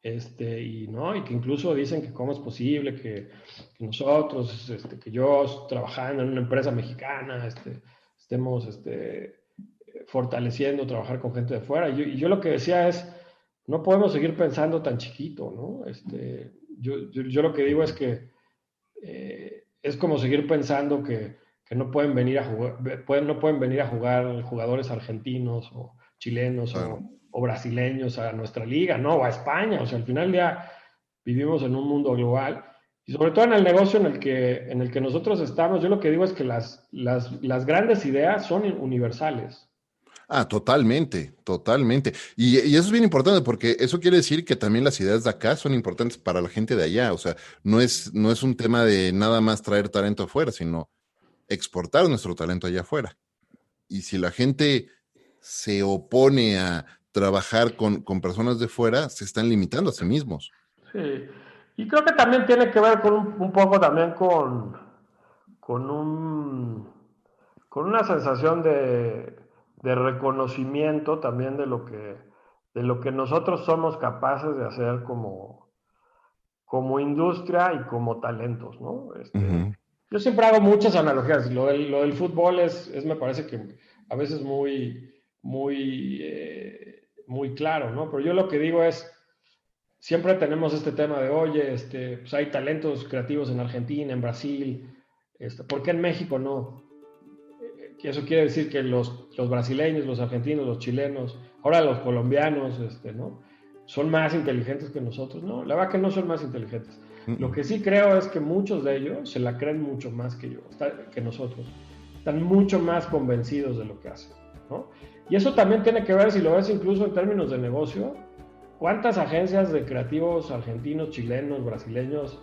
Y que incluso dicen que cómo es posible que nosotros, que yo trabajando en una empresa mexicana, estemos fortaleciendo trabajar con gente de fuera. Y yo lo que decía es, no podemos seguir pensando tan chiquito, ¿no? Yo lo que digo es que es como seguir pensando que no pueden venir a jugar, no pueden venir a jugar jugadores argentinos o chilenos o brasileños a nuestra liga, ¿no? O a España. O sea, al final del día vivimos en un mundo global y sobre todo en el negocio en el que nosotros estamos, yo lo que digo es que las grandes ideas son universales. Ah, totalmente, totalmente. Y eso es bien importante porque eso quiere decir que también las ideas de acá son importantes para la gente de allá. O sea, no es un tema de nada más traer talento afuera, sino exportar nuestro talento allá afuera. Y si la gente se opone a trabajar con personas de fuera, se están limitando a sí mismos. Sí, y creo que también tiene que ver con un poco también con una sensación de reconocimiento también de lo que nosotros somos capaces de hacer como industria y como talentos, ¿no? Yo siempre hago muchas analogías. Lo del fútbol me parece que a veces muy claro, ¿no? Pero yo lo que digo es, siempre tenemos este tema de, oye, pues hay talentos creativos en Argentina, en Brasil, ¿por qué en México no? Eso quiere decir que los brasileños, los argentinos, los chilenos, ahora los colombianos, ¿no? Son más inteligentes que nosotros. No, la verdad que no son más inteligentes. Lo que sí creo es que muchos de ellos se la creen mucho más que nosotros. Están mucho más convencidos de lo que hacen, ¿no? Y eso también tiene que ver, si lo ves incluso en términos de negocio, ¿cuántas agencias de creativos argentinos, chilenos, brasileños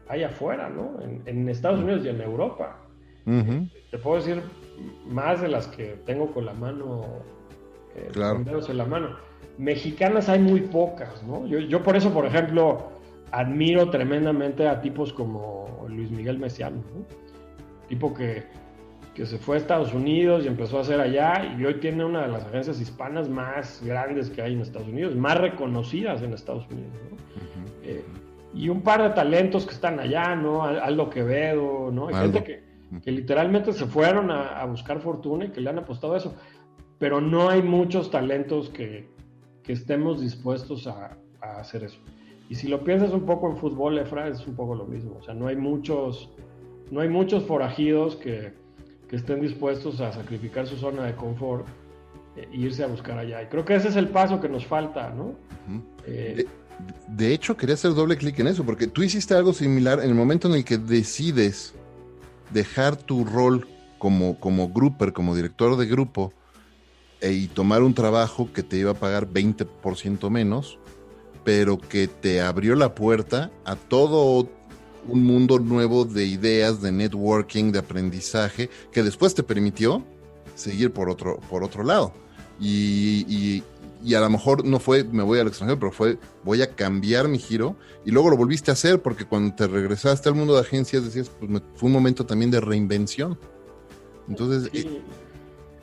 hay afuera, ¿no? En Estados Unidos y en Europa. Te puedo decir más de las que tengo con la mano, claro, con dedos en la mano. Mexicanas hay muy pocas, ¿no? Yo por eso, por ejemplo, admiro tremendamente a tipos como Luis Miguel Messiano, ¿no? Tipo que se fue a Estados Unidos y empezó a hacer allá, y hoy tiene una de las agencias hispanas más grandes que hay en Estados Unidos, más reconocidas en Estados Unidos, ¿no? Y un par de talentos que están allá, ¿no? Aldo Quevedo, ¿no? Hay gente que literalmente se fueron a buscar fortuna y que le han apostado a eso, pero no hay muchos talentos que estemos dispuestos a hacer eso. Y si lo piensas un poco en fútbol, Efra, es un poco lo mismo. O sea, no hay muchos forajidos que estén dispuestos a sacrificar su zona de confort e irse a buscar allá. Y creo que ese es el paso que nos falta, ¿no? De hecho, quería hacer doble clic en eso, porque tú hiciste algo similar en el momento en el que decides dejar tu rol como grouper, como director de grupo, y tomar un trabajo que te iba a pagar 20% menos, pero que te abrió la puerta a todo un mundo nuevo de ideas, de networking, de aprendizaje, que después te permitió seguir por otro lado. Y a lo mejor no fue me voy al extranjero, pero fue voy a cambiar mi giro, y luego lo volviste a hacer porque cuando te regresaste al mundo de agencias decías, pues fue un momento también de reinvención. Entonces,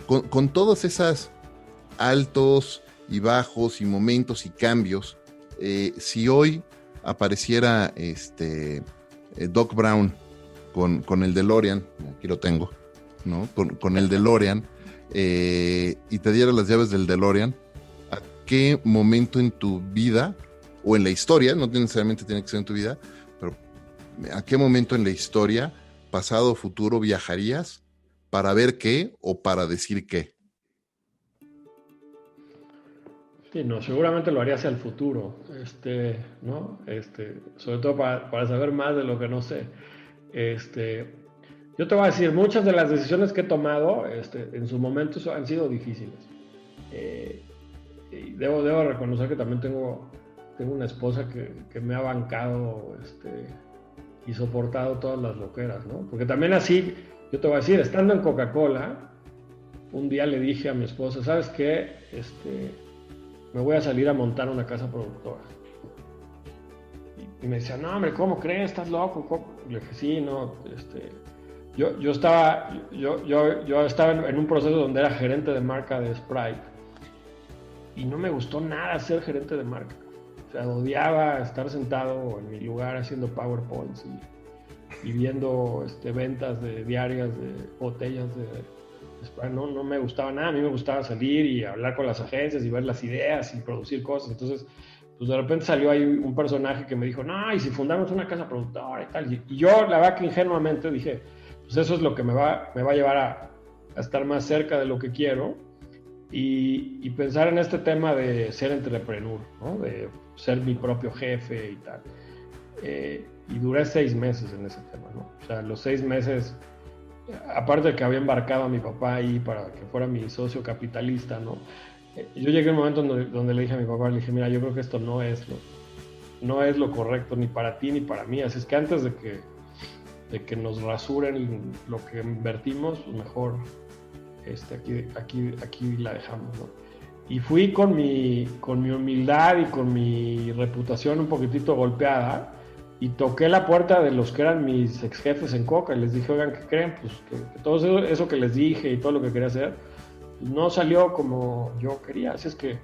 con todos esos altos y bajos y momentos y cambios. Si hoy apareciera Doc Brown con el DeLorean, aquí lo tengo, ¿no? Con el DeLorean, y te diera las llaves del DeLorean, ¿a qué momento en tu vida, o en la historia, no necesariamente tiene que ser en tu vida, pero a qué momento en la historia, pasado o futuro, viajarías para ver qué o para decir qué? Sí, no, seguramente lo haría hacia el futuro, ¿no? Sobre todo para saber más de lo que no sé. Este, yo te voy a decir, muchas de las decisiones que he tomado, en su momento han sido difíciles. Y debo reconocer que también tengo una esposa que me ha bancado, y soportado todas las loqueras, ¿no? Porque también así, yo te voy a decir, estando en Coca-Cola, un día le dije a mi esposa, ¿sabes qué? Me voy a salir a montar una casa productora. Y me decía, no, hombre, ¿cómo crees? ¿Estás loco? ¿Cómo? Le dije, sí, no, yo estaba en un proceso donde era gerente de marca de Sprite y no me gustó nada ser gerente de marca. O sea, odiaba estar sentado en mi lugar haciendo PowerPoints y viendo ventas diarias de botellas de Sprite. No me gustaba nada. A mí me gustaba salir y hablar con las agencias y ver las ideas y producir cosas. Entonces, pues de repente salió ahí un personaje que me dijo, no, y si fundamos una casa productora y tal. Y yo, la verdad que ingenuamente dije, pues eso es lo que me va a llevar a estar más cerca de lo que quiero y pensar en este tema de ser entrepreneur, ¿no? De ser mi propio jefe y tal. Y duré 6 meses en ese tema, ¿no? O sea, los 6 meses, aparte de que había embarcado a mi papá ahí para que fuera mi socio capitalista, ¿no? Yo llegué a un momento donde le dije a mi papá, le dije, mira, yo creo que esto no es lo correcto ni para ti ni para mí, así es que antes de que nos rasuren lo que invertimos, pues mejor aquí la dejamos, ¿no? Y fui con mi humildad y con mi reputación un poquitito golpeada y toqué la puerta de los que eran mis ex jefes en Coca y les dije, oigan, ¿qué creen? Pues que todo eso que les dije y todo lo que quería hacer no salió como yo quería, así es que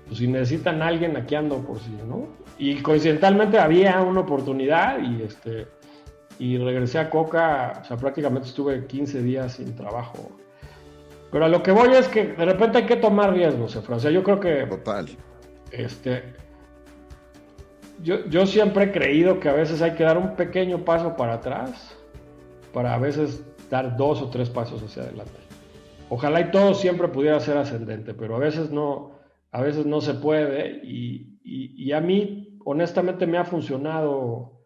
pues si necesitan a alguien, aquí ando por si, ¿no? Y coincidentalmente había una oportunidad y regresé a Coca, o sea, prácticamente estuve 15 días sin trabajo. Pero a lo que voy es que de repente hay que tomar riesgos, Efra. O sea, yo creo que... Total. Yo siempre he creído que a veces hay que dar un pequeño paso para atrás para a veces dar 2 o 3 pasos hacia adelante. Ojalá y todo siempre pudiera ser ascendente, pero a veces no se puede y a mí honestamente me ha funcionado,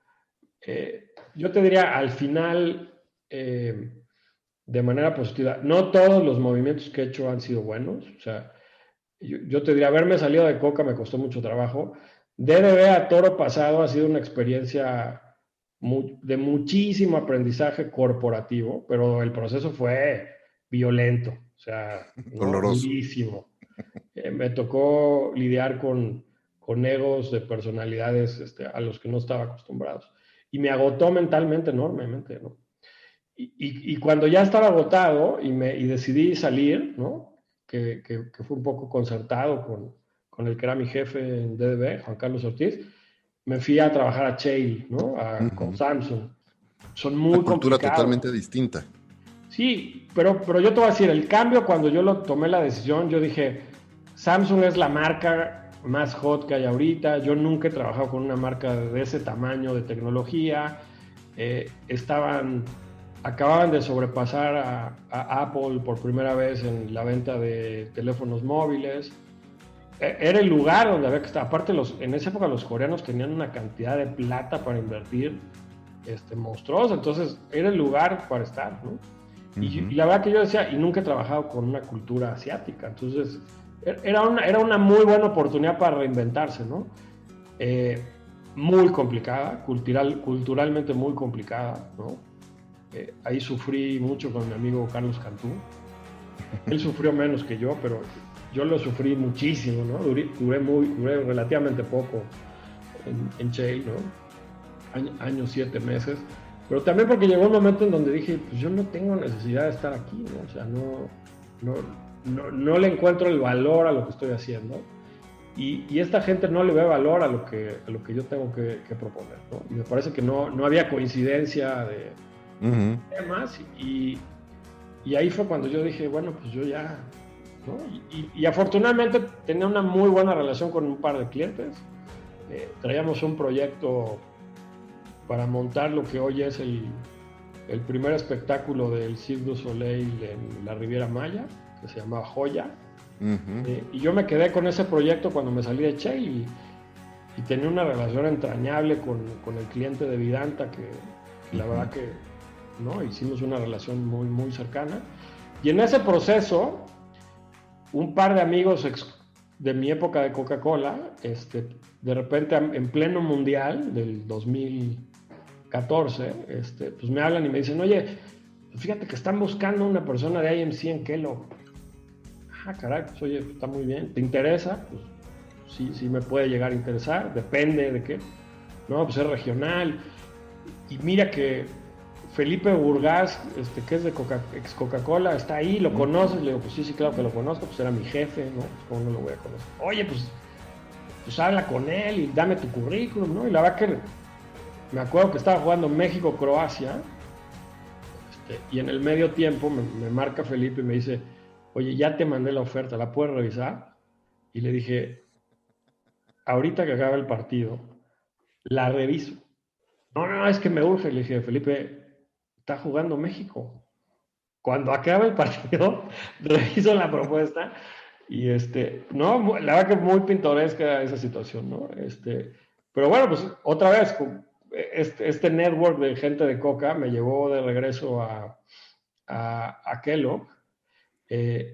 yo te diría al final, de manera positiva. No todos los movimientos que he hecho han sido buenos, o sea, yo te diría, haberme salido de Coca me costó mucho trabajo. DDB a toro pasado ha sido una experiencia de muchísimo aprendizaje corporativo, pero el proceso fue violento, o sea, ¿no? Durísimo. Me tocó lidiar con egos de personalidades a los que no estaba acostumbrados. Y me agotó mentalmente enormemente, ¿no? Y cuando ya estaba agotado y decidí salir, ¿no? Que fue un poco concertado con el que era mi jefe en DDB, Juan Carlos Ortiz, me fui a trabajar a Cheil, ¿no? Con Samsung. Son muy complicados. Una cultura totalmente distinta. Sí, pero yo te voy a decir, el cambio cuando yo tomé la decisión, yo dije, Samsung es la marca más hot que hay ahorita, yo nunca he trabajado con una marca de ese tamaño de tecnología, acababan de sobrepasar a Apple por primera vez en la venta de teléfonos móviles. Era el lugar donde había que estar. Aparte, en esa época los coreanos tenían una cantidad de plata para invertir monstruosa, entonces era el lugar para estar, ¿no? Uh-huh. Y la verdad que yo decía, y nunca he trabajado con una cultura asiática, entonces era una muy buena oportunidad para reinventarse, ¿no? Muy complicada, culturalmente muy complicada, ¿no? Ahí sufrí mucho con mi amigo Carlos Cantú. Él sufrió menos que yo, pero yo lo sufrí muchísimo, ¿no? Duré relativamente poco en Cheil, ¿no? Años, 7 meses. Pero también porque llegó un momento en donde dije, pues yo no tengo necesidad de estar aquí, ¿no? O sea, no le encuentro el valor a lo que estoy haciendo. y esta gente no le ve valor a lo que yo tengo que proponer, ¿no? Y me parece que no había coincidencia de temas, y ahí fue cuando yo dije, bueno, pues yo ya, ¿no? Y afortunadamente tenía una muy buena relación con un par de clientes. Traíamos un proyecto para montar lo que hoy es el primer espectáculo del Cirque du Soleil en la Riviera Maya, que se llamaba Joya. Y yo me quedé con ese proyecto cuando me salí de Che, y tenía una relación entrañable con el cliente de Vidanta, que la verdad que, ¿no? Hicimos una relación muy, muy cercana. Y en ese proceso, un par de amigos de mi época de Coca-Cola, de repente en pleno mundial del 2014, pues me hablan y me dicen, oye, fíjate que están buscando una persona de IMC en Kellogg. Ah, caray, pues oye, está muy bien, ¿te interesa? Pues sí me puede llegar a interesar, depende de qué. No, pues es regional. Y mira que Felipe Burgás, que es de ex Coca-Cola, está ahí, ¿lo conoces? Le digo, pues sí, claro que lo conozco, pues era mi jefe, ¿no? Pues cómo no lo voy a conocer. Oye, pues habla con él y dame tu currículum, ¿no? Y la verdad que me acuerdo que estaba jugando México-Croacia, y en el medio tiempo me marca Felipe y me dice, oye, ya te mandé la oferta, ¿la puedes revisar? Y le dije, ahorita que acabe el partido, la reviso. No, es que me urge. Le dije, Felipe, está jugando México. Cuando acabe el partido, reviso la propuesta. Y no, la verdad que muy pintoresca esa situación, ¿no? Pero bueno, pues otra vez, este network de gente de Coca me llevó de regreso a Kellogg,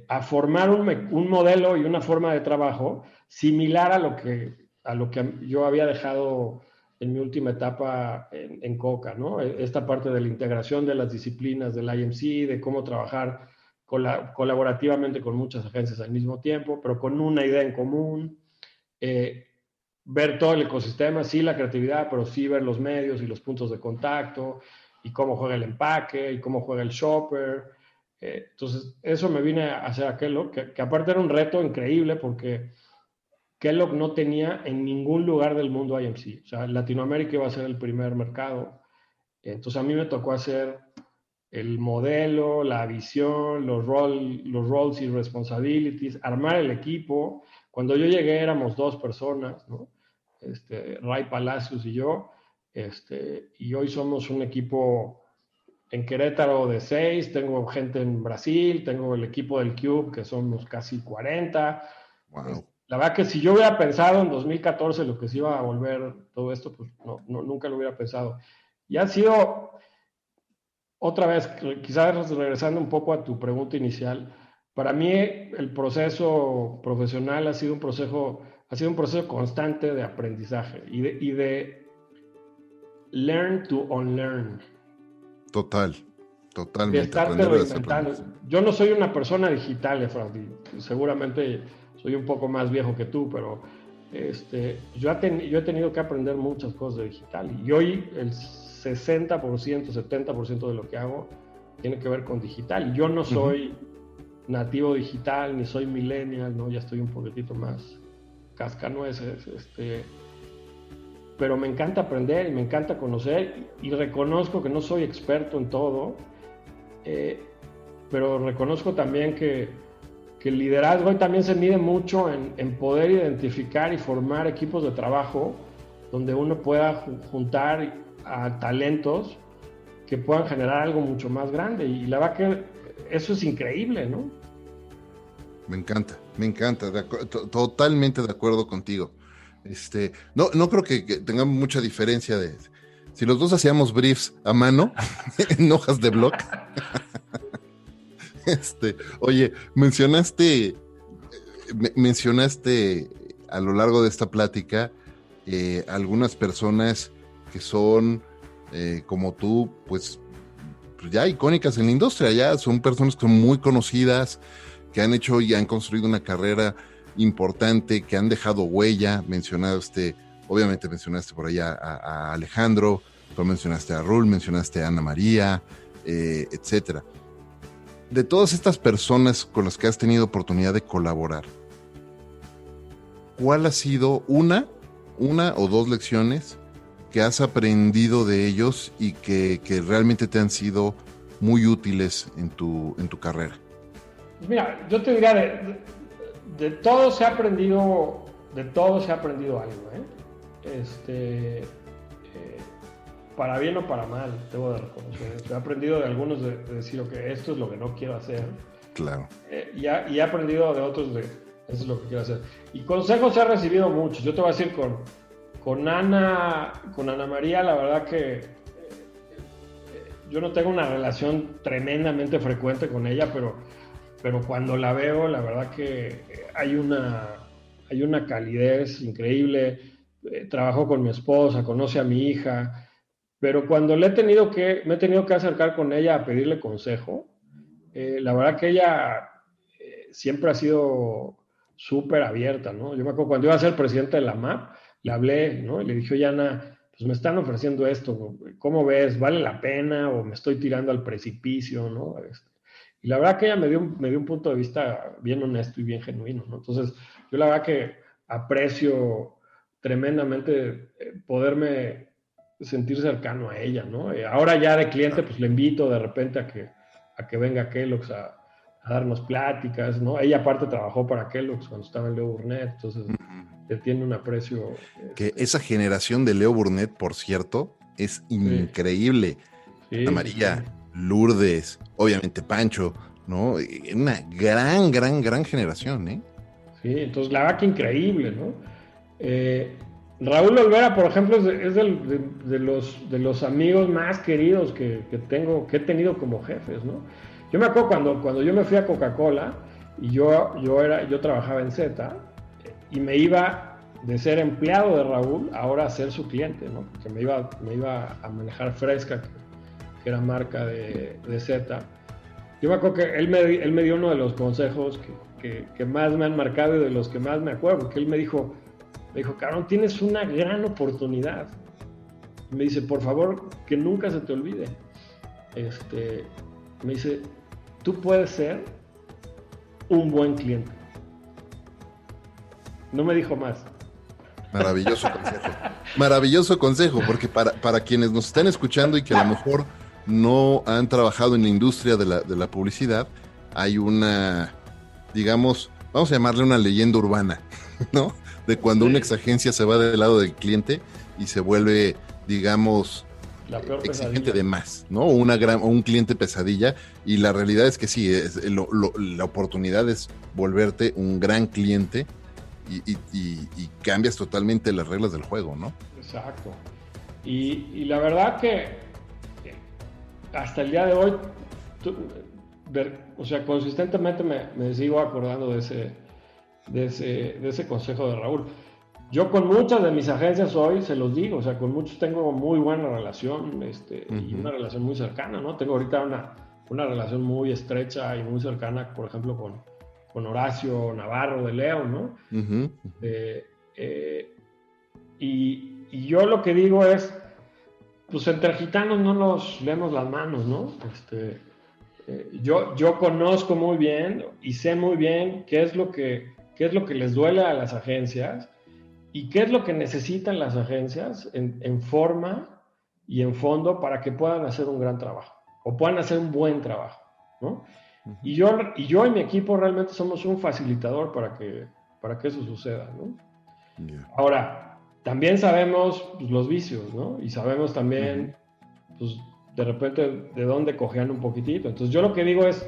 a formar un modelo y una forma de trabajo similar a lo que yo había dejado en mi última etapa en Coca, ¿no? Esta parte de la integración de las disciplinas del IMC, de cómo trabajar colaborativamente con muchas agencias al mismo tiempo, pero con una idea en común, ver todo el ecosistema, sí la creatividad, pero sí ver los medios y los puntos de contacto, y cómo juega el empaque, y cómo juega el shopper. Entonces, eso me vine a hacer a Kellogg, que aparte era un reto increíble, porque Kellogg no tenía en ningún lugar del mundo IMC. O sea, Latinoamérica iba a ser el primer mercado. Entonces, a mí me tocó hacer el modelo, la visión, los roles y responsibilities, armar el equipo. Cuando yo llegué éramos 2 personas, ¿no? Ray Palacios y yo. Y hoy somos un equipo en Querétaro de 6, tengo gente en Brasil, tengo el equipo del Cube, que somos casi 40. Wow. La verdad que si yo hubiera pensado en 2014 lo que se iba a volver todo esto, pues no, nunca lo hubiera pensado. Y ha sido, otra vez, quizás regresando un poco a tu pregunta inicial, para mí el proceso profesional ha sido un proceso constante de aprendizaje y de learn to unlearn. Totalmente. De estarte reinventando. Yo no soy una persona digital, Efraín. Seguramente soy un poco más viejo que tú, pero yo he tenido que aprender muchas cosas de digital. Y hoy el 60%, 70% de lo que hago tiene que ver con digital. Yo no soy nativo digital, ni soy millennial, ¿no? Ya estoy un poquitito más cascanueces. Pero me encanta aprender y me encanta conocer, y reconozco que no soy experto en todo, pero reconozco también que el liderazgo hoy también se mide mucho en poder identificar y formar equipos de trabajo donde uno pueda juntar a talentos que puedan generar algo mucho más grande, y la verdad que eso es increíble, ¿no? Me encanta, totalmente de acuerdo contigo. No creo que tengamos mucha diferencia de si los dos hacíamos briefs a mano en hojas de blog. Oye, mencionaste a lo largo de esta plática algunas personas que son como tú, pues ya icónicas en la industria, ya son personas que son muy conocidas, que han hecho y han construido una carrera importante, que han dejado huella. Obviamente mencionaste por allá a Alejandro, tú mencionaste a Rul, mencionaste a Ana María, etcétera. De todas estas personas con las que has tenido oportunidad de colaborar, ¿cuál ha sido una o dos lecciones que has aprendido de ellos y que realmente te han sido muy útiles en tu carrera? Pues mira, yo te diría, de todo se ha aprendido, algo, ¿eh? Para bien o para mal, debo de reconocer. He aprendido de algunos de decir, ok, esto es lo que no quiero hacer. Claro. Y he aprendido de otros de, eso es lo que quiero hacer. Y consejos he recibido muchos. Yo te voy a decir, con Ana María, la verdad que yo no tengo una relación tremendamente frecuente con ella, pero cuando la veo, la verdad que hay una calidez increíble. Trabajó con mi esposa, conoce a mi hija, pero cuando me he tenido que acercar con ella a pedirle consejo, la verdad que ella siempre ha sido súper abierta, ¿no? Yo me acuerdo cuando iba a ser presidente de la MAP, le hablé, ¿no? Y le dije, oye, Ana, pues me están ofreciendo esto, ¿cómo ves? ¿Vale la pena o me estoy tirando al precipicio, ¿no? Y la verdad que ella me dio un punto de vista bien honesto y bien genuino, ¿no? Entonces, yo la verdad que aprecio tremendamente poderme sentir cercano a ella, ¿no? Ahora ya de cliente, pues le invito de repente a que venga a Kellogg's a darnos pláticas, ¿no? Ella aparte trabajó para Kellogg's cuando estaba en Leo Burnett, entonces le tiene un aprecio. Que esa generación de Leo Burnett, por cierto, es increíble. Sí, María, sí. Lourdes, obviamente Pancho, ¿no? Una gran generación, ¿eh? Sí, entonces la verdad que increíble, ¿no? Raúl Olvera, por ejemplo, es de los amigos más queridos que he tenido como jefes, ¿no? Yo me acuerdo cuando yo me fui a Coca-Cola y yo trabajaba en Z y me iba de ser empleado de Raúl ahora a ser su cliente, ¿no? Porque me iba a manejar Fresca, que era marca de Z. Yo me acuerdo que él me dio uno de los consejos que más me han marcado y de los que más me acuerdo, porque él me dijo, cabrón, tienes una gran oportunidad. Me dice, por favor, que nunca se te olvide. Me dice, tú puedes ser un buen cliente. No me dijo más. Maravilloso consejo. Maravilloso consejo, porque para quienes nos están escuchando y que a lo mejor no han trabajado en la industria de la publicidad, hay una, digamos, vamos a llamarle una leyenda urbana, ¿no? De cuando una exagencia se va del lado del cliente y se vuelve, digamos, la peor exigente de más, ¿no? Un cliente pesadilla, y la realidad es que sí, la oportunidad es volverte un gran cliente y cambias totalmente las reglas del juego, ¿no? Exacto. Y la verdad que hasta el día de hoy, o sea, consistentemente me sigo acordando de ese consejo de Raúl. Yo con muchas de mis agencias hoy se los digo, o sea, con muchos tengo muy buena relación, y una relación muy cercana, ¿no? Tengo ahorita una relación muy estrecha y muy cercana, por ejemplo, con Horacio Navarro de Leo, ¿no? Y yo lo que digo es, pues entre gitanos no nos leemos las manos, ¿no? Yo conozco muy bien y sé muy bien qué es lo que les duele a las agencias y qué es lo que necesitan las agencias en forma y en fondo para que puedan hacer un gran trabajo o puedan hacer un buen trabajo, ¿no? Y yo y mi equipo realmente somos un facilitador para que eso suceda, ¿no? Yeah. Ahora, también sabemos pues, los vicios, ¿no? Y sabemos también, pues, de repente, de dónde cojean un poquitito. Entonces, yo lo que digo es,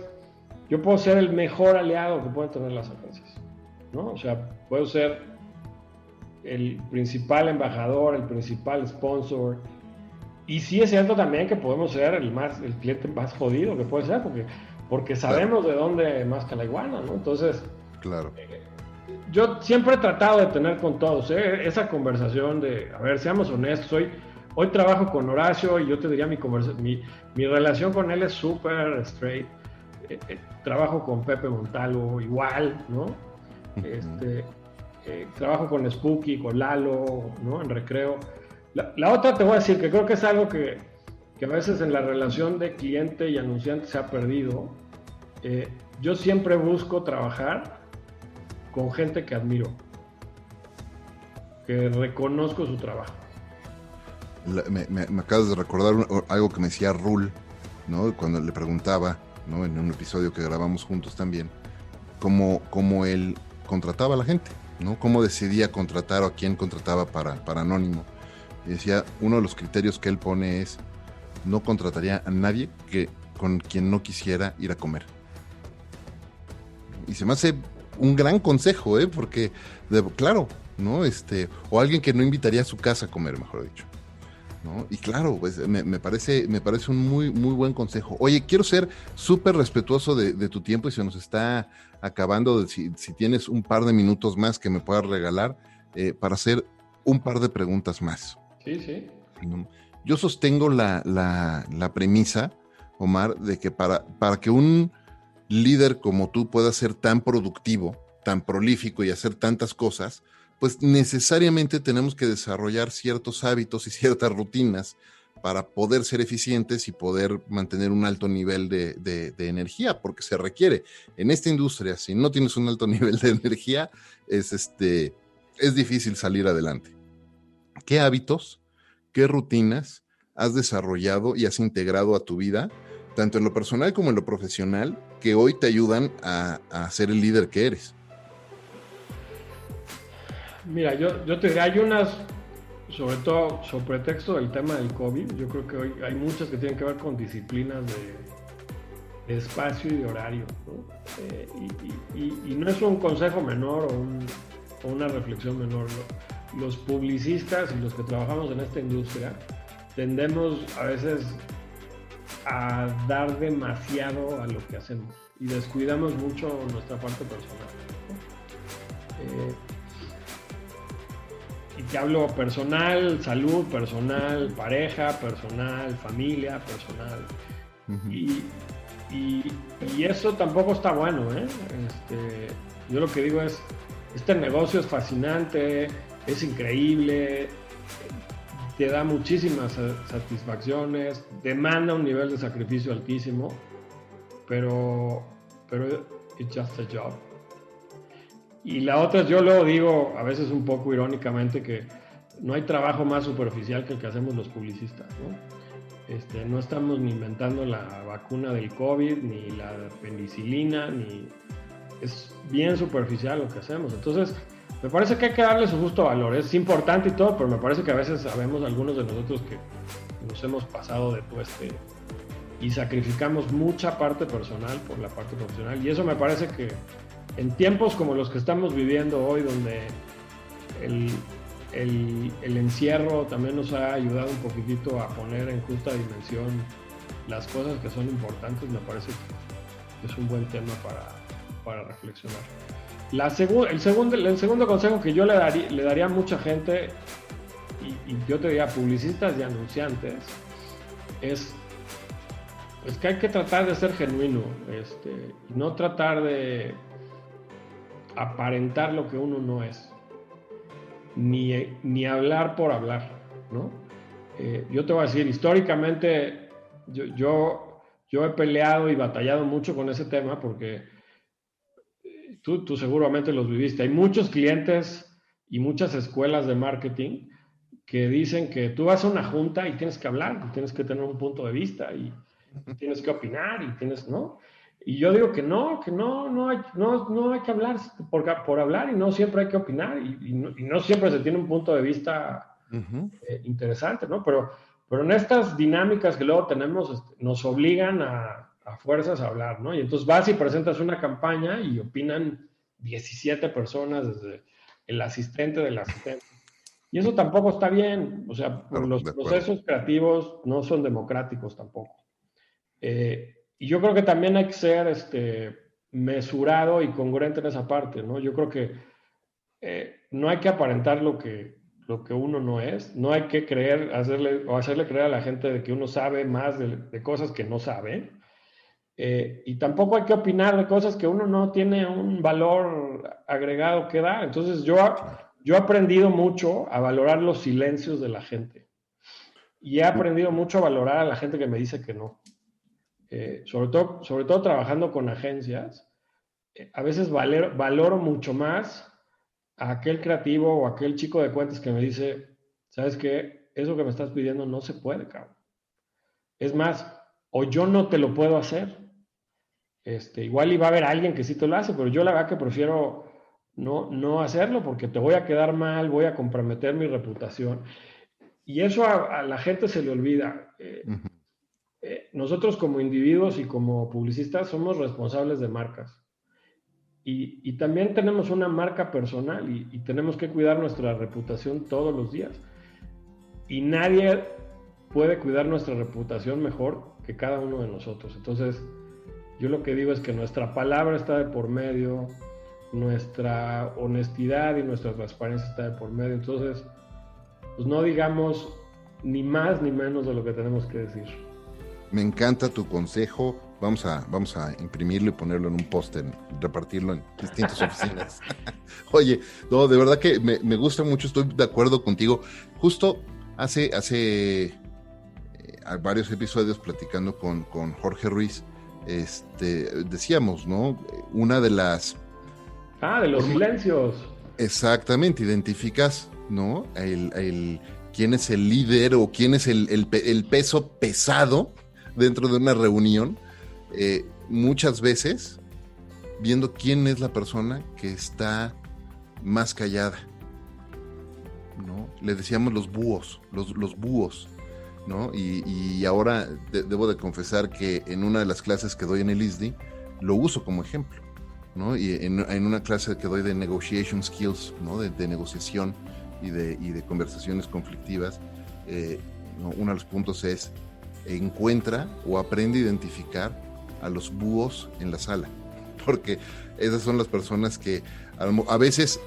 yo puedo ser el mejor aliado que pueden tener las agencias, ¿no? O sea, puedo ser el principal embajador, el principal sponsor. Y sí es cierto también que podemos ser el cliente más jodido que puede ser, porque sabemos de dónde masca la iguana, ¿no? Entonces, claro. Yo siempre he tratado de tener con todos esa conversación de, a ver, seamos honestos, hoy trabajo con Horacio y yo te diría mi relación con él es súper straight. Trabajo con Pepe Montalvo igual, ¿no? Trabajo con Spooky, con Lalo, ¿no? En Recreo. La otra te voy a decir que creo que es algo que a veces en la relación de cliente y anunciante se ha perdido. Yo siempre busco trabajar con gente que admiro. que reconozco su trabajo. Me acabas de recordar algo que me decía Rul, ¿no? Cuando le preguntaba, ¿no? En un episodio que grabamos juntos también, cómo él contrataba a la gente, ¿no? Cómo decidía contratar o a quién contrataba para Anónimo. Y decía, uno de los criterios que él pone es, no contrataría a nadie con quien no quisiera ir a comer. Y se me hace un gran consejo, porque, claro, ¿no? O alguien que no invitaría a su casa a comer, mejor dicho, ¿no? Y claro, pues me parece un muy, muy buen consejo. Oye, quiero ser súper respetuoso de tu tiempo y se nos está acabando. Si tienes un par de minutos más que me puedas regalar para hacer un par de preguntas más. Sí, sí. Yo sostengo la premisa, Omar, de que para que un líder como tú pueda ser tan productivo, tan prolífico y hacer tantas cosas, pues necesariamente tenemos que desarrollar ciertos hábitos y ciertas rutinas para poder ser eficientes y poder mantener un alto nivel de energía, porque se requiere. En esta industria, si no tienes un alto nivel de energía, es difícil salir adelante. ¿Qué hábitos, qué rutinas has desarrollado y has integrado a tu vida, tanto en lo personal como en lo profesional, que hoy te ayudan a ser el líder que eres? Mira, yo te diría, hay unas, sobre todo sobre pretexto del tema del COVID, yo creo que hoy hay muchas que tienen que ver con disciplinas de espacio y de horario, ¿no? Y no es un consejo menor o una reflexión menor, ¿no? Los publicistas y los que trabajamos en esta industria tendemos a veces a dar demasiado a lo que hacemos y descuidamos mucho nuestra parte personal, ¿no? Y te hablo personal, salud, personal, pareja, personal, familia, personal. Uh-huh. Y eso tampoco está bueno, ¿eh? Yo lo que digo es, este negocio es fascinante, es increíble, te da muchísimas satisfacciones, demanda un nivel de sacrificio altísimo, pero it's just a job. Y la otra, yo luego digo, a veces un poco irónicamente, que no hay trabajo más superficial que el que hacemos los publicistas, ¿no? No estamos ni inventando la vacuna del COVID, ni la penicilina, ni... Es bien superficial lo que hacemos. Entonces, me parece que hay que darle su justo valor. Es importante y todo, pero me parece que a veces sabemos algunos de nosotros que nos hemos pasado de tueste y sacrificamos mucha parte personal por la parte profesional. Y eso me parece que en tiempos como los que estamos viviendo hoy, donde el encierro también nos ha ayudado un poquitito a poner en justa dimensión las cosas que son importantes, me parece que es un buen tema para reflexionar. El segundo consejo que yo le daría a mucha gente, y yo te diría publicistas y anunciantes, es que hay que tratar de ser genuino, y no tratar de aparentar lo que uno no es, ni hablar por hablar, ¿no? Yo te voy a decir, históricamente yo he peleado y batallado mucho con ese tema porque tú seguramente los viviste. Hay muchos clientes y muchas escuelas de marketing que dicen que tú vas a una junta y tienes que hablar, y tienes que tener un punto de vista y tienes que opinar y tienes, ¿no? Y yo digo que no hay que hablar por hablar, y no siempre hay que opinar, y no siempre se tiene un punto de vista interesante, ¿no? Pero en estas dinámicas que luego tenemos, nos obligan a fuerzas a hablar, ¿no? Y entonces vas y presentas una campaña y opinan 17 personas, desde el asistente del asistente. Y eso tampoco está bien. O sea, Claro, los procesos creativos no son democráticos tampoco. Y yo creo que también hay que ser mesurado y congruente en esa parte, ¿no? Yo creo que no hay que aparentar lo que uno no es, no hay que hacerle creer a la gente de que uno sabe más de cosas que no sabe, y tampoco hay que opinar de cosas que uno no tiene un valor agregado que dar. Entonces yo he aprendido mucho a valorar los silencios de la gente, y he aprendido mucho a valorar a la gente que me dice que no. Sobre todo trabajando con agencias, a veces valoro mucho más a aquel creativo o aquel chico de cuentas que me dice, ¿sabes qué? Eso que me estás pidiendo no se puede, cabrón. Es más, o yo no te lo puedo hacer. Igual iba a haber alguien que sí te lo hace, pero yo la verdad que prefiero no hacerlo porque te voy a quedar mal, voy a comprometer mi reputación. Y eso a la gente se le olvida. Ujú. Nosotros como individuos y como publicistas somos responsables de marcas. Y también tenemos una marca personal y tenemos que cuidar nuestra reputación todos los días. Y nadie puede cuidar nuestra reputación mejor que cada uno de nosotros. Entonces, yo lo que digo es que nuestra palabra está de por medio, nuestra honestidad y nuestra transparencia está de por medio. Entonces, pues no digamos ni más ni menos de lo que tenemos que decir. Me encanta tu consejo. Vamos a imprimirlo y ponerlo en un póster, repartirlo en distintas oficinas. Oye, no, de verdad que me gusta mucho, estoy de acuerdo contigo. Justo hace varios episodios platicando con Jorge Ruiz, decíamos, ¿no? Una de las... De los silencios. Exactamente, identificas, ¿no? Quién es el líder o quién es el peso pesado dentro de una reunión, muchas veces viendo quién es la persona que está más callada, ¿no? Le decíamos los búhos, los búhos, ¿no? Y ahora debo de confesar que en una de las clases que doy en el ISDI lo uso como ejemplo, ¿no? Y en una clase que doy de negotiation skills, ¿no? De negociación y de conversaciones conflictivas, ¿no? Uno de los puntos es encuentra o aprende a identificar a los búhos en la sala, porque esas son las personas que a veces,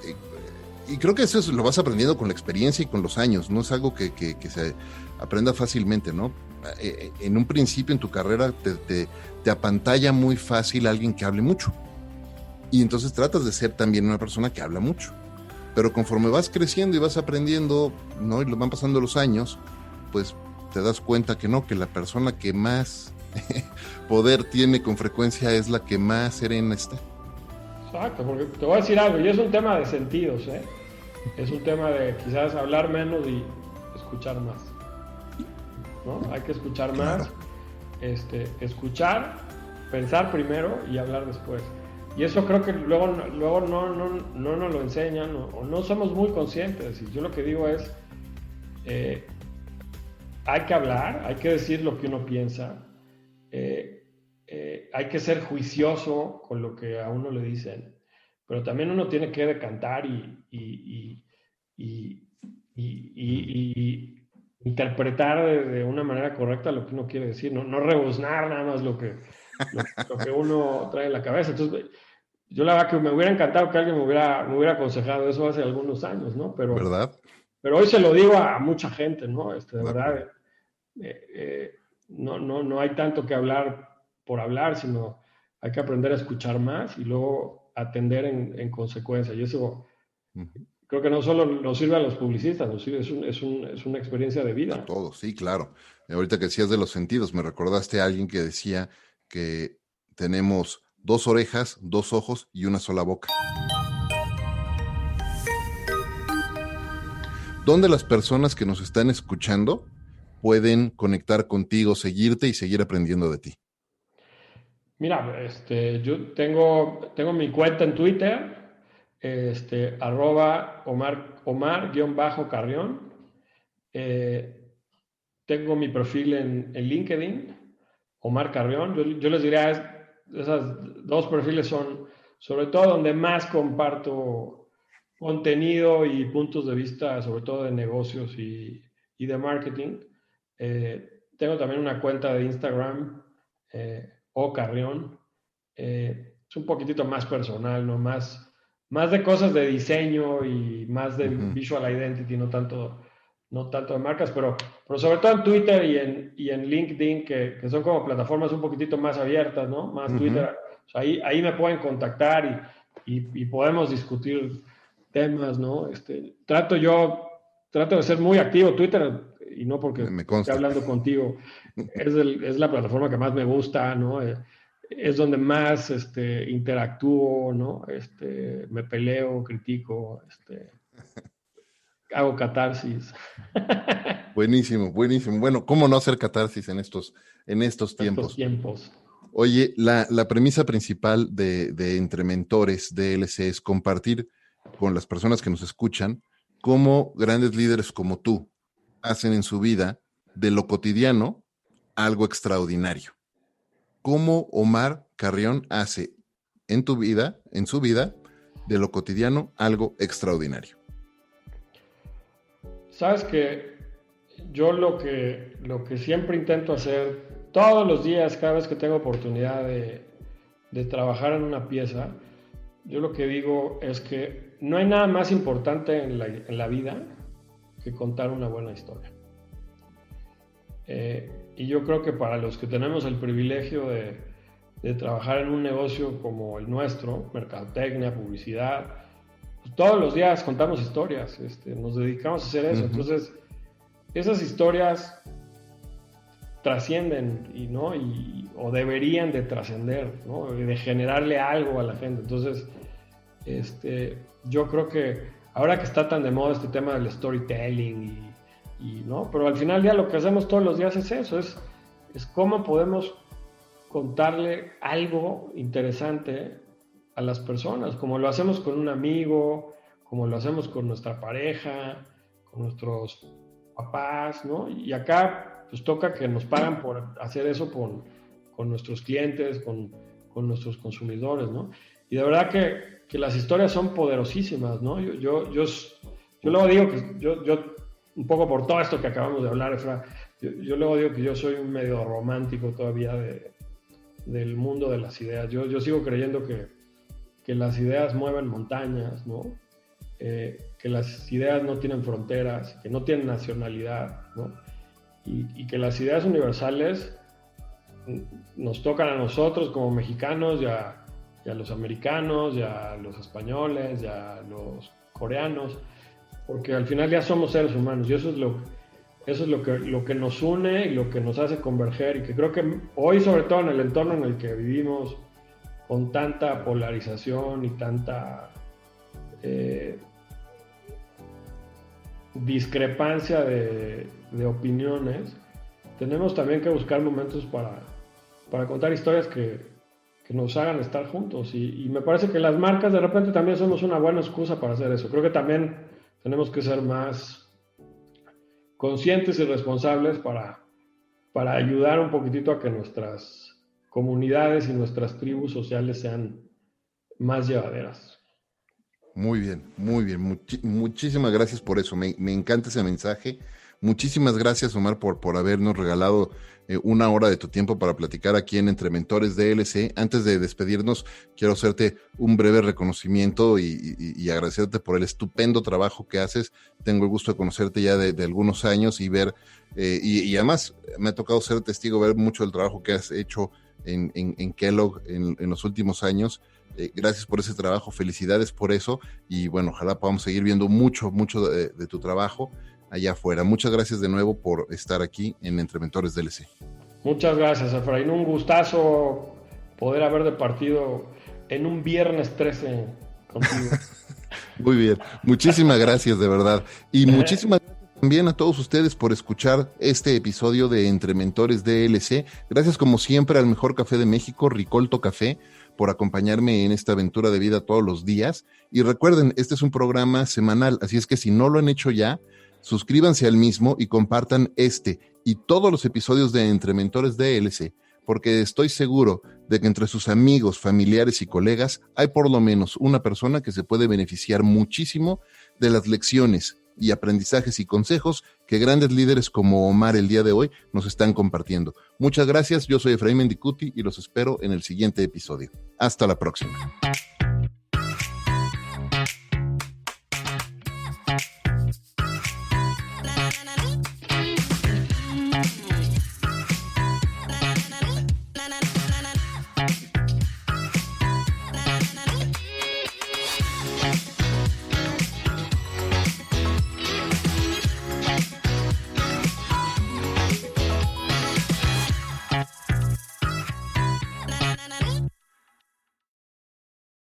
y creo que eso lo vas aprendiendo con la experiencia y con los años, no es algo que se aprenda fácilmente, ¿no? En un principio en tu carrera te apantalla muy fácil alguien que hable mucho, y entonces tratas de ser también una persona que habla mucho, pero conforme vas creciendo y vas aprendiendo, ¿no? Y lo van pasando los años, pues te das cuenta que no, que la persona que más poder tiene con frecuencia es la que más serena está. Exacto, porque te voy a decir algo, y es un tema de sentidos, ¿eh? Es un tema de quizás hablar menos y escuchar más, ¿no? Hay que escuchar Claro. más, escuchar, pensar primero y hablar después. Y eso creo que luego no nos lo enseñan o no somos muy conscientes. Y yo lo que digo es, hay que hablar, hay que decir lo que uno piensa, hay que ser juicioso con lo que a uno le dicen, pero también uno tiene que decantar y interpretar de una manera correcta lo que uno quiere decir, no rebuznar nada más lo que uno trae en la cabeza. Entonces, yo la verdad que me hubiera encantado que alguien me hubiera aconsejado eso hace algunos años, ¿no? ¿Verdad? Pero hoy se lo digo a mucha gente, ¿no? De verdad, acuerdo. no hay tanto que hablar por hablar, sino hay que aprender a escuchar más y luego atender en consecuencia. Y eso Uh-huh. creo que no solo nos sirve a los publicistas, nos sirve, es una experiencia de A vida. todos, sí, claro. Ahorita que decías de los sentidos, me recordaste a alguien que decía que tenemos 2 orejas, 2 ojos y una sola boca. ¿Dónde las personas que nos están escuchando pueden conectar contigo, seguirte y seguir aprendiendo de ti? Mira, yo tengo mi cuenta en Twitter, arroba Omar-Carrión. Tengo mi perfil en LinkedIn, Omar Carrión. Yo les diría, esas dos perfiles son sobre todo donde más comparto contenido y puntos de vista, sobre todo de negocios y de marketing. Tengo también una cuenta de Instagram, O Carrión. Es un poquitito más personal, ¿no? Más de cosas de diseño y más de Uh-huh. visual identity, no tanto de marcas, pero sobre todo en Twitter y en LinkedIn, que son como plataformas un poquitito más abiertas, ¿no? Más Twitter, Uh-huh. o sea, ahí me pueden contactar y podemos discutir temas, ¿no? Trato de ser muy activo. Twitter, y no porque Me esté consta. hablando contigo, es la plataforma que más me gusta, ¿no? es donde más interactúo, ¿no? Me peleo, critico, hago catarsis. Buenísimo, buenísimo. Bueno, ¿cómo no hacer catarsis en estos tiempos? Oye, la premisa principal de Entre Mentores DLC es compartir con las personas que nos escuchan cómo grandes líderes como tú hacen en su vida de lo cotidiano algo extraordinario. ¿Cómo Omar Carrión hace en su vida, de lo cotidiano algo extraordinario? Sabes que yo lo que siempre intento hacer todos los días, cada vez que tengo oportunidad de trabajar en una pieza, yo lo que digo es que no hay nada más importante en la vida que contar una buena historia. Y yo creo que para los que tenemos el privilegio de trabajar en un negocio como el nuestro, mercadotecnia, publicidad, pues todos los días contamos historias, nos dedicamos a hacer eso. Entonces, esas historias trascienden o deberían de trascender, ¿no? De generarle algo a la gente. Entonces, yo creo que ahora que está tan de moda este tema del storytelling ¿no? Pero al final ya lo que hacemos todos los días es eso, es cómo podemos contarle algo interesante a las personas, como lo hacemos con un amigo, como lo hacemos con nuestra pareja, con nuestros papás, ¿no? Y acá pues toca que nos pagan por hacer eso con nuestros clientes, con nuestros consumidores, ¿no? Y de verdad que las historias son poderosísimas, ¿no? Yo luego digo que yo un poco por todo esto que acabamos de hablar, Efra, yo luego digo que yo soy un medio romántico todavía del mundo de las ideas. Yo sigo creyendo que las ideas mueven montañas, ¿no? Que las ideas no tienen fronteras, que no tienen nacionalidad, ¿no? Y que las ideas universales nos tocan a nosotros como mexicanos y a los americanos, y a los españoles, y a los coreanos, porque al final ya somos seres humanos y eso es lo que nos une y lo que nos hace converger, y que creo que hoy, sobre todo en el entorno en el que vivimos, con tanta polarización y tanta discrepancia de opiniones, tenemos también que buscar momentos para contar historias que nos hagan estar juntos, y me parece que las marcas de repente también somos una buena excusa para hacer eso. Creo que también tenemos que ser más conscientes y responsables para ayudar un poquitito a que nuestras comunidades y nuestras tribus sociales sean más llevaderas. Muy bien, muy bien. Muchísimas gracias por eso. Me encanta ese mensaje. Muchísimas gracias, Omar, por habernos regalado una hora de tu tiempo para platicar aquí en Entre Mentores DLC. Antes de despedirnos, quiero hacerte un breve reconocimiento y agradecerte por el estupendo trabajo que haces. Tengo el gusto de conocerte ya de algunos años y ver, y además me ha tocado ser testigo, ver mucho del trabajo que has hecho en Kellogg en los últimos años. Gracias por ese trabajo, felicidades por eso, y bueno, ojalá podamos seguir viendo mucho de tu trabajo allá afuera. Muchas gracias de nuevo por estar aquí en Entre Mentores DLC. Muchas gracias, Efraín. Un gustazo poder haber departido en un viernes 13 contigo. Muy bien, muchísimas gracias de verdad. Y muchísimas gracias también a todos ustedes por escuchar este episodio de Entre Mentores DLC. Gracias como siempre al mejor café de México, Ricolto Café, por acompañarme en esta aventura de vida todos los días. Y recuerden, este es un programa semanal, así es que si no lo han hecho ya, suscríbanse al mismo y compartan este y todos los episodios de Entre Mentores DLC, porque estoy seguro de que entre sus amigos, familiares y colegas hay por lo menos una persona que se puede beneficiar muchísimo de las lecciones y aprendizajes y consejos que grandes líderes como Omar el día de hoy nos están compartiendo. Muchas gracias, yo soy Efraín Mendicuti y los espero en el siguiente episodio. Hasta la próxima.